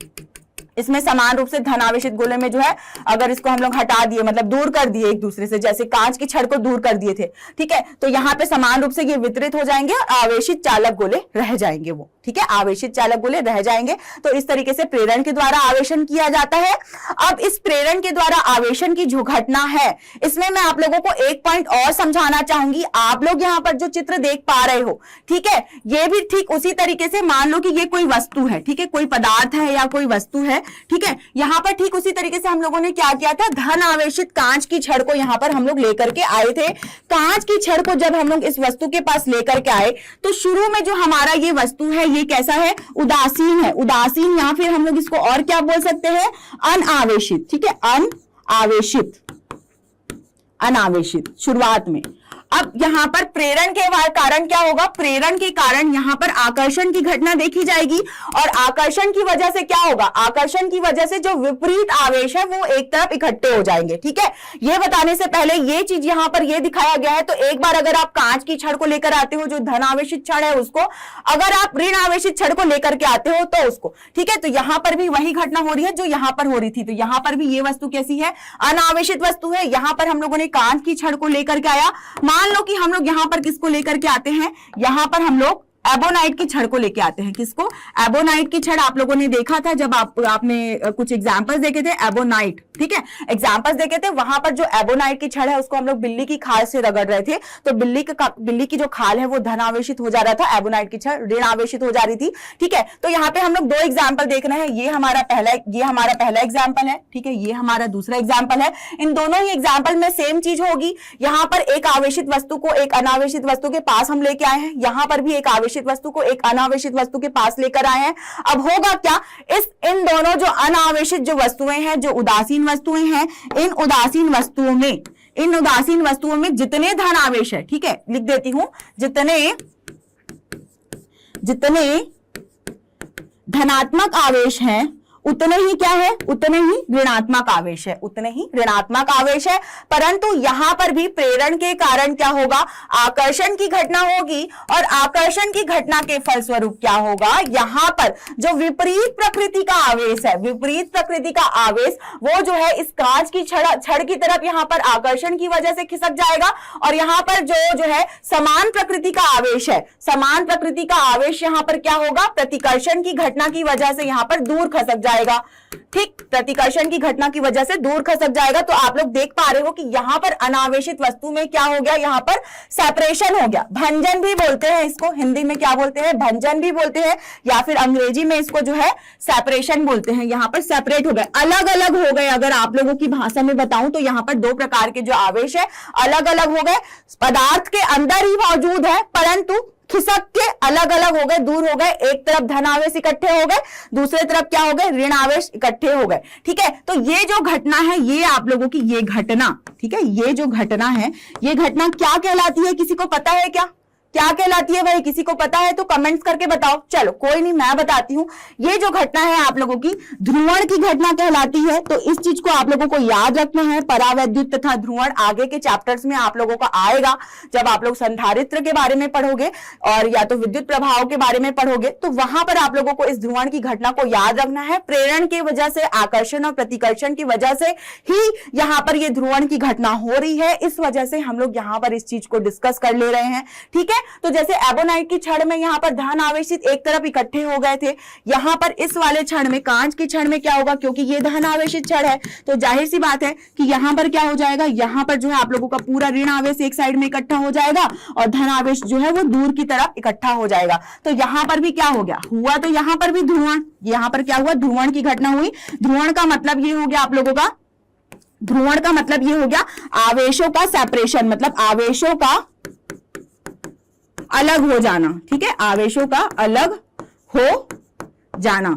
इसमें समान रूप से धन आवेशित गोले में जो है, अगर इसको हम लोग हटा दिए, मतलब दूर कर दिए एक दूसरे से, जैसे कांच की छड़ को दूर कर दिए थे, ठीक है, तो यहाँ पे समान रूप से ये वितरित हो जाएंगे और आवेशित चालक गोले रह जाएंगे वो, ठीक है, आवेशित चालक गोले रह जाएंगे। तो इस तरीके से प्रेरण के द्वारा आवेशन किया जाता है। अब इस प्रेरण के द्वारा आवेशन की जो घटना है, इसमें मैं आप लोगों को एक पॉइंट और समझाना चाहूंगी। आप लोग यहाँ पर जो चित्र देख पा रहे हो, ठीक है, ये भी ठीक उसी तरीके से मान लो कि ये कोई वस्तु है, ठीक है, कोई पदार्थ है या कोई वस्तु है, ठीक है। यहां पर ठीक उसी तरीके से हम लोगों ने क्या किया था, धन आवेशित कांच की छड़ को यहां पर हम लोग लेकर के आए थे। कांच की छड़ को जब हम लोग इस वस्तु के पास लेकर के आए, तो शुरू में जो हमारा ये वस्तु है ये कैसा है, उदासीन है, उदासीन, या फिर हम लोग इसको और क्या बोल सकते हैं, अनावेशित, ठीक है, अनावेशित शुरुआत में। अब यहां पर प्रेरण के कारण क्या होगा, प्रेरण के कारण यहां पर आकर्षण की घटना देखी जाएगी, और आकर्षण की वजह से क्या होगा, आकर्षण की वजह से जो विपरीत आवेश है वो एक तरफ इकट्ठे हो जाएंगे, ठीक है। ये बताने से पहले ये चीज यहां पर ये दिखाया गया है, तो एक बार अगर आप कांच की छड़ को लेकर आते हो, जो धन आवेशित छड़ है उसको, अगर आप ऋण आवेशित छड़ को लेकर के आते हो तो उसको, ठीक है, तो यहां पर भी वही घटना हो रही है जो यहां पर हो रही थी। तो यहां पर भी ये वस्तु कैसी है, अनावेशित वस्तु है। यहां पर हम लोगों ने कांच की छड़ को लेकर के आया, मान लो कि हम लोग यहां पर किसको लेकर के आते हैं, यहां पर हम लोग एबोनाइट की छड़ को लेके आते हैं। किसको, एबोनाइट की छड़ आप लोगों ने देखा था जब आपने कुछ एग्जांपल्स देखे थे, एबोनाइट, ठीक है, एग्जांपल्स देखे थे, वहां पर जो एबोनाइट की छड़ है उसको हम लोग बिल्ली की खाल से रगड़ रहे थे, तो बिल्ली की जो खाल है वो धन आवेशित हो जा रहा था, एबोनाइट की छड़ ऋण आवेशित हो जा रही थी, ठीक है। तो यहाँ पे हम लोग दो एग्जाम्पल देख रहे हैं, ये हमारा पहला एग्जाम्पल है, ठीक है, ये हमारा दूसरा एग्जाम्पल है। इन दोनों ही एग्जाम्पल में सेम चीज होगी, यहाँ पर एक आवेशित वस्तु को एक अनावेशित वस्तु के पास हम लेके आए हैं, यहाँ पर भी एक आवेशित वस्तु को एक अनावेशित वस्तु के पास लेकर आए हैं। अब होगा क्या, इन दोनों जो अनावेशित जो वस्तुएं हैं, जो उदासीन वस्तुएं हैं, इन उदासीन वस्तुओं में जितने धन आवेश है, ठीक है, लिख देती हूं, जितने धनात्मक आवेश हैं उतने ही क्या है, उतने ही ऋणात्मक आवेश है, उतने ही ऋणात्मक आवेश है। परंतु यहां पर भी प्रेरण के कारण क्या होगा, आकर्षण की घटना होगी, और आकर्षण की घटना के फलस्वरूप क्या होगा, यहां पर जो विपरीत प्रकृति का आवेश है, विपरीत प्रकृति का आवेश वो जो है इस कांच की छड़ की तरफ यहां पर आकर्षण की वजह से खिसक जाएगा, और यहां पर जो है समान प्रकृति का आवेश है, समान प्रकृति का आवेश यहां पर क्या होगा, प्रतिकर्षण की घटना की वजह से यहां पर दूर खसक जाएगा, ठीक, प्रतिकर्षण की घटना की वजह से दूर खसक जाएगा। तो आप लोग देख पा रहे हो कि यहां पर अनावेशित वस्तु में क्या हो गया, यहां पर सेपरेशन हो गया, भंजन भी बोलते हैं इसको, हिंदी में क्या बोलते हैं, भंजन भी बोलते हैं, या फिर अंग्रेजी में इसको जो है सेपरेशन बोलते हैं। यहां पर सेपरेट हो गए, अलग अलग हो गए। अगर आप लोगों की भाषा में बताऊं तो यहां पर दो प्रकार के जो आवेश है अलग अलग हो गए, पदार्थ के अंदर ही मौजूद है, परंतु खिसक के अलग अलग हो गए, दूर हो गए, एक तरफ धन आवेश इकट्ठे हो गए, दूसरे तरफ क्या हो गए, ऋण आवेश इकट्ठे हो गए। ठीक है, तो ये जो घटना है, ये आप लोगों की ये घटना, ठीक है, ये जो घटना है, ये घटना क्या कहलाती है, किसी को पता है क्या कहलाती है भाई? किसी को पता है तो कमेंट्स करके बताओ। चलो कोई नहीं, मैं बताती हूँ। ये जो घटना है आप लोगों की ध्रुवण की घटना कहलाती है। तो इस चीज को आप लोगों को याद रखना है। परावैद्युत तथा ध्रुवण आगे के चैप्टर्स में आप लोगों का आएगा, जब आप लोग संधारित्र के बारे में पढ़ोगे और या तो विद्युत प्रभाव के बारे में पढ़ोगे, तो वहां पर आप लोगों को इस ध्रुवण की घटना को याद रखना है। प्रेरण की वजह से, आकर्षण और प्रतिकर्षण की वजह से ही यहाँ पर ये ध्रुवण की घटना हो रही है। इस वजह से हम लोग यहाँ पर इस चीज को डिस्कस कर ले रहे हैं। ठीक है, तो जैसे एबोनाइट की छड़ में यहाँ पर धन आवेशित एक तरफ इकट्ठे हो गए थे, यहाँ पर इस वाले छड़ में, कांच की छड़ में क्या होगा, क्योंकि ये धन आवेशित छड़ है, तो जाहिर सी बात है कि यहाँ पर क्या हो जाएगा, यहाँ पर जो है आप लोगों का पूरा ऋण आवेश एक साइड में इकट्ठा हो जाएगा और धन आवेश जो है वो दूर की तरफ इकट्ठा हो जाएगा। तो यहाँ पर भी क्या हो गया, हुआ तो यहाँ पर भी ध्रुवण, यहाँ पर क्या हुआ, ध्रुवण की घटना हुई। ध्रुवण का मतलब ये हो गया आप लोगों का, ध्रुवण का मतलब ये हो गया आवेशों का सेपरेशन, मतलब आवेशों का अलग हो जाना। ठीक है, आवेशों का अलग हो जाना।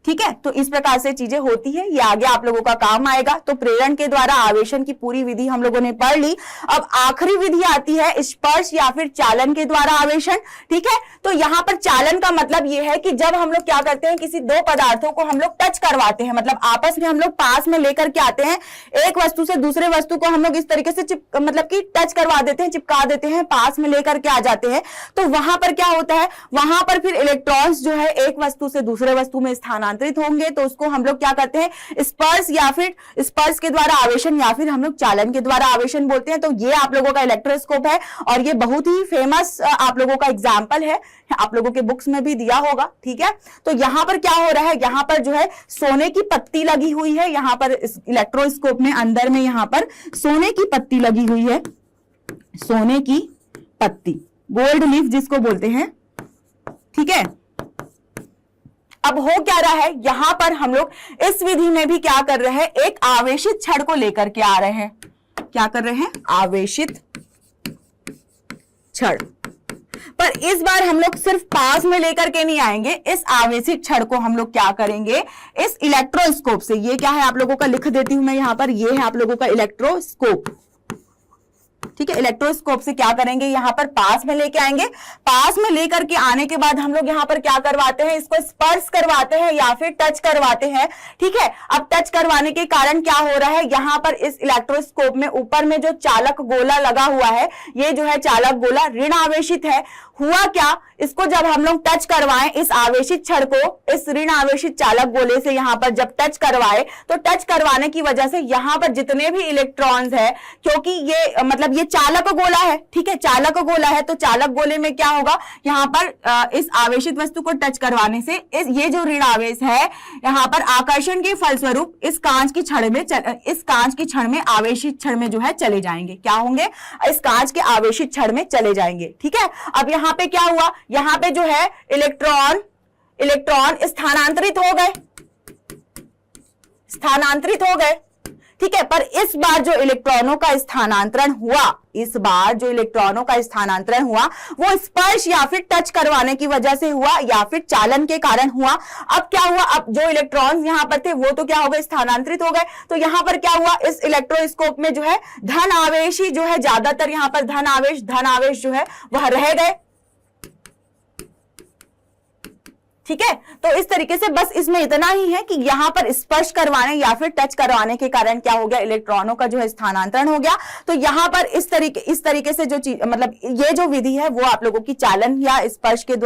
ठीक है, तो इस प्रकार से चीजें होती है, ये आगे आप लोगों का काम आएगा। तो प्रेरण के द्वारा आवेशन की पूरी विधि हम लोगों ने पढ़ ली। अब आखिरी विधि आती है स्पर्श या फिर चालन के द्वारा आवेशन। ठीक है, तो यहाँ पर चालन का मतलब ये है कि जब हम लोग क्या करते हैं, किसी दो पदार्थों को हम लोग टच करवाते हैं, मतलब आपस में हम लोग पास में लेकर के आते हैं, एक वस्तु से दूसरे वस्तु को हम लोग इस तरीके से मतलब कि टच करवा देते हैं, चिपका देते हैं, पास में लेकर के आ जाते हैं। तो वहां पर क्या होता है, वहां पर फिर इलेक्ट्रॉन्स जो है एक वस्तु से दूसरे वस्तु में स्थानांतरित होंगे, तो उसको हम लोग क्या करते हैं, स्पर्श या फिर स्पर्श के द्वारा आवेशन या फिर हम लोग चालन के द्वारा आवेशन बोलते हैं। तो ये आप लोगों का इलेक्ट्रोस्कोप है और ये बहुत ही फेमस आप लोगों का एग्जाम्पल है, आप लोगों के बुक्स में भी दिया होगा। ठीक है, तो यहां पर क्या हो रहा है, यहां पर जो है सोने की पत्ती लगी हुई है, यहां पर इलेक्ट्रोस्कोप में अंदर में यहां पर सोने की पत्ती लगी हुई है, सोने की पत्ती, गोल्ड लीफ जिसको बोलते हैं। ठीक है, अब हो क्या रहा है, यहां पर हम लोग इस विधि में भी क्या कर रहे हैं, एक आवेशित छड़ को लेकर के आ रहे हैं। क्या कर रहे हैं, आवेशित छड़। पर इस बार हम लोग सिर्फ पास में लेकर के नहीं आएंगे, इस आवेशित छड़ को हम लोग क्या करेंगे, इस इलेक्ट्रोस्कोप से, ये क्या है आप लोगों का लिख देती हूं मैं यहां पर, ये है आप लोगों का इलेक्ट्रोस्कोप। ठीक है, इलेक्ट्रोस्कोप से क्या करेंगे, यहां पर पास में लेके आएंगे। पास में लेकर के आने के बाद हम लोग यहां पर क्या करवाते हैं, इसको स्पर्श करवाते हैं या फिर टच करवाते हैं। ठीक है, अब टच करवाने के कारण क्या हो रहा है, यहां पर इस इलेक्ट्रोस्कोप में ऊपर में जो चालक गोला लगा हुआ है, ये जो है चालक गोला ऋण आवेशित है। हुआ क्या, इसको जब हम लोग टच करवाएं, इस आवेशित छड़ को इस ऋण आवेशित चालक गोले से यहां पर जब टच करवाए, तो टच करवाने की वजह से यहां पर जितने भी इलेक्ट्रॉन्स है, क्योंकि ये मतलब ये चालक गोला है, ठीक है, चालक गोला है, तो चालक गोले में क्या होगा, यहां पर इस आवेशित वस्तु को टच करवाने से ये जो ऋण आवेश है, यहां पर आकर्षण के फलस्वरूप इस कांच की छड़ में, इस कांच की छड़ में, आवेशित छड़ में जो है चले जाएंगे। क्या होंगे, इस कांच के आवेशित छड़ में चले जाएंगे। ठीक है, अब यहां पे क्या हुआ, यहां पे जो है इलेक्ट्रॉन स्थानांतरित हो गए, स्थानांतरित हो गए। ठीक है, पर इस बार जो इलेक्ट्रॉनों का स्थानांतरण हुआ, इस बार जो इलेक्ट्रॉनों का स्थानांतरण हुआ, वो स्पर्श या फिर टच करवाने की वजह से हुआ या फिर चालन के कारण हुआ। अब क्या हुआ, अब जो इलेक्ट्रॉन्स यहां पर थे वो तो क्या हो गए, स्थानांतरित हो गए। तो यहां पर क्या हुआ, इस इलेक्ट्रोस्कोप में जो है धन आवेश ही जो है, ज्यादातर यहां पर धन आवेश जो है वह रह गए। ठीक है, तो इस तरीके से बस इसमें इतना ही है कि यहां पर स्पर्श करवाने या फिर टच करवाने के कारण क्या हो गया, इलेक्ट्रॉनों का जो है स्थानांतरण हो गया। तो यहां पर इस तरीके से जो चीज, मतलब ये जो विधि है वो आप लोगों की चालन या स्पर्श के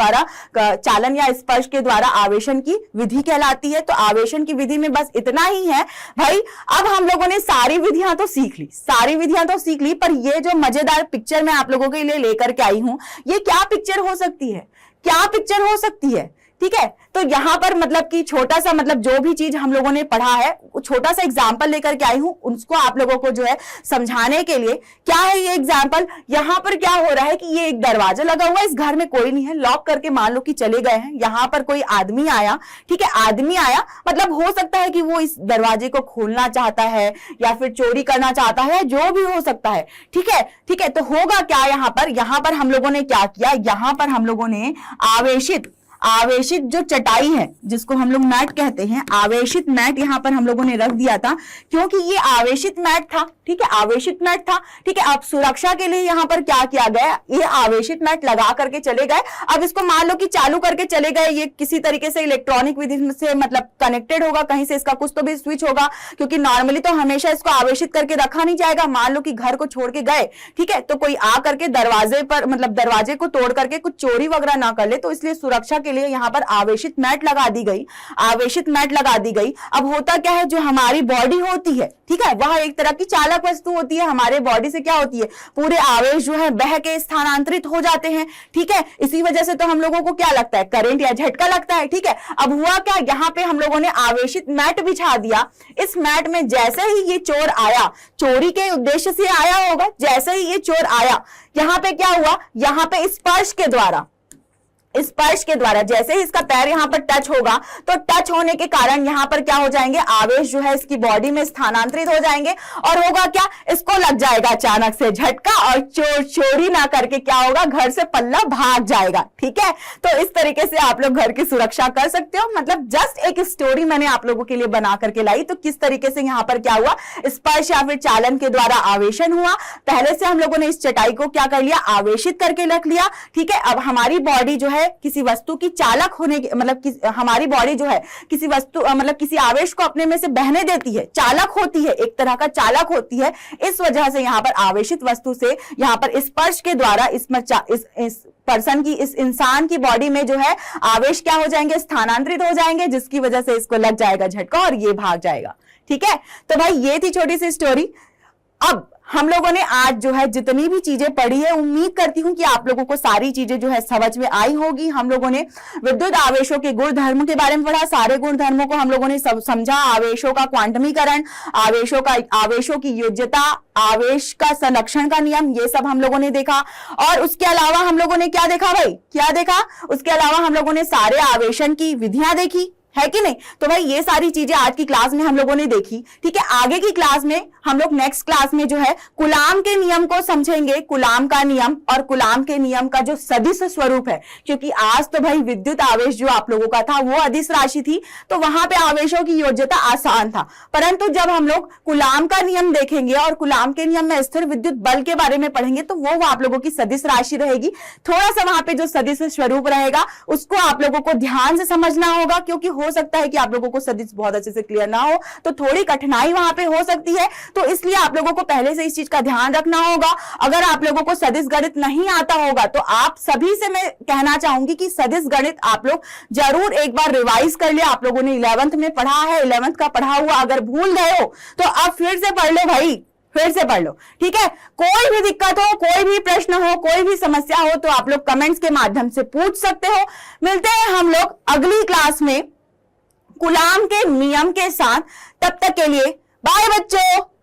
द्वारा आवेशन की विधि कहलाती है। तो आवेशन की विधि में बस इतना ही है भाई। अब हम लोगों ने सारी विधियां तो सीख ली, पर ये जो मजेदार पिक्चर मैं आप लोगों के लिए लेकर के आई हूं, ये क्या पिक्चर हो सकती है, ठीक है। तो यहाँ पर मतलब कि छोटा सा मतलब जो भी चीज हम लोगों ने पढ़ा है छोटा सा एग्जाम्पल लेकर के आई हूं, उसको आप लोगों को जो है समझाने के लिए। क्या है ये एग्जाम्पल? यहाँ पर क्या हो रहा है कि ये एक दरवाजा लगा हुआ है, इस घर में कोई नहीं है, लॉक करके मान लो कि चले गए हैं। यहाँ पर कोई आदमी आया, ठीक है, आदमी आया मतलब हो सकता है कि वो इस दरवाजे को खोलना चाहता है या फिर चोरी करना चाहता है, जो भी हो सकता है, ठीक है, ठीक है। तो होगा क्या यहाँ पर हम लोगों ने क्या किया, यहाँ पर हम लोगों ने आवेशित जो चटाई है जिसको हम लोग मैट कहते हैं, आवेशित मैट यहाँ पर हम लोगों ने रख दिया था, क्योंकि ये आवेशित मैट था, ठीक है, आवेशित मैट था, ठीक है। अब सुरक्षा के लिए यहाँ पर क्या किया गया, ये आवेशित मैट लगा करके चले गए। अब इसको मान लो कि चालू करके चले गए, ये किसी तरीके से इलेक्ट्रॉनिक विधि से मतलब कनेक्टेड होगा, कहीं से इसका कुछ तो भी स्विच होगा, क्योंकि नॉर्मली तो हमेशा इसको आवेशित करके रखा नहीं जाएगा। मान लो कि घर को छोड़ के गए, ठीक है, तो कोई आ करके दरवाजे पर मतलब दरवाजे को तोड़ करके कुछ चोरी वगैरह ना कर ले, तो इसलिए सुरक्षा के लिए यहाँ पर आवेशित मैट लगा दी गई, आवेशित मैट लगा दी गई। अब होता क्या है, जो हमारी बॉडी होती है, ठीक है, वह एक तरह की चालक वस्तु होती है। हमारे बॉडी से क्या होती है, पूरे आवेश जो है बह के स्थानांतरित हो जाते हैं, ठीक है। इसी वजह से तो हम लोगों को क्या लगता है, करंट या झटका लगता है, ठीक है। अब हुआ क्या, यहाँ पे हम लोगों ने आवेशित मैट बिछा दिया। इस मैट में जैसे ही ये चोर आया, चोरी के उद्देश्य से आया होगा, जैसे ही ये चोर आया, यहाँ पे क्या हुआ, यहाँ पे स्पर्श के द्वारा जैसे ही इसका पैर यहाँ पर टच होगा, तो टच होने के कारण यहाँ पर क्या हो जाएंगे, आवेश जो है इसकी बॉडी में स्थानांतरित हो जाएंगे, और होगा क्या, इसको लग जाएगा अचानक से झटका, और चोरी ना करके क्या होगा, घर से पल्ला भाग जाएगा, ठीक है। तो इस तरीके से आप लोग घर की सुरक्षा कर सकते हो। मतलब जस्ट एक स्टोरी मैंने आप लोगों के लिए बना करके लाई। तो किस तरीके से यहाँ पर क्या हुआ, स्पर्श या फिर चालन के द्वारा आवेशन हुआ। पहले से हम लोगों ने इस चटाई को क्या कर लिया, आवेशित करके रख लिया, ठीक है। अब हमारी बॉडी जो है किसी वस्तु की चालक होने की मतलब हमारी बॉडी जो है किसी वस्तु मतलब किसी आवेश को अपने में से बहने देती है, चालक होती है, एक तरह का चालक होती है। इस वजह से यहाँ पर आवेशित वस्तु से यहाँ पर स्पर्श के द्वारा इस पर्सन की, इस इंसान की बॉडी में जो है आवेश क्या हो जाएंगे, स्थानांतरित हो जाएंगे, जिसकी वजह से इसको लग जाएगा झटका और ये भाग जाएगा, ठीक है। तो भाई ये थी छोटी सी स्टोरी। अब हम लोगों ने आज जो है जितनी भी चीजें पढ़ी है, उम्मीद करती हूं कि आप लोगों को सारी चीजें जो है समझ में आई होगी। हम लोगों ने विद्युत आवेशों के गुण धर्म के बारे में पढ़ा, सारे गुण धर्मों को हम लोगों ने समझा, आवेशों का क्वांटमीकरण, आवेशों की योज्यता, आवेश का संरक्षण का नियम, ये सब हम लोगों ने देखा। और उसके अलावा हम लोगों ने क्या देखा भाई, क्या देखा, उसके अलावा हम लोगों ने सारे आवेशन की विधियां देखी, है कि नहीं। तो भाई ये सारी चीजें आज की क्लास में हम लोगों ने देखी, ठीक है। आगे की क्लास में हम लोग नेक्स्ट क्लास में जो है कूलाम के नियम को समझेंगे, कूलाम का नियम और कूलाम के नियम का जो सदिश स्वरूप है। क्योंकि आज तो भाई विद्युत आवेश जो आप लोगों का था वो अदिश राशि थी, तो वहां पे आवेशों की योज्यता आसान था। परंतु जब हम लोग कूलाम का नियम देखेंगे और कूलाम के नियम में स्थिर विद्युत बल के बारे में पढ़ेंगे, तो वो आप लोगों की सदिश राशि रहेगी। थोड़ा सा वहां पे जो सदिश स्वरूप रहेगा उसको आप लोगों को ध्यान से समझना होगा, क्योंकि हो सकता है कि आप लोगों को सदिश बहुत अच्छे से क्लियर ना हो, तो थोड़ी कठिनाई वहां पे हो सकती है। तो इसलिए आप लोगों को पहले से इस चीज का ध्यान रखना होगा। अगर आप लोगों को सदिश गणित नहीं आता होगा, तो आप सभी से मैं कहना चाहूंगी कि सदिश गणित आप लोग जरूर एक बार रिवाइज कर ले। आप लोगों ने 11th में पढ़ा है, 11th का पढ़ा हुआ अगर भूल गए हो तो आप फिर से पढ़ लो भाई, फिर से पढ़ लो, ठीक है। कोई भी दिक्कत हो, कोई भी प्रश्न हो, कोई भी समस्या हो, तो आप लोग कमेंट्स के माध्यम से पूछ सकते हो। मिलते हैं हम लोग अगली क्लास में कूलाम के नियम के साथ। तब तक के लिए बाय बच्चों।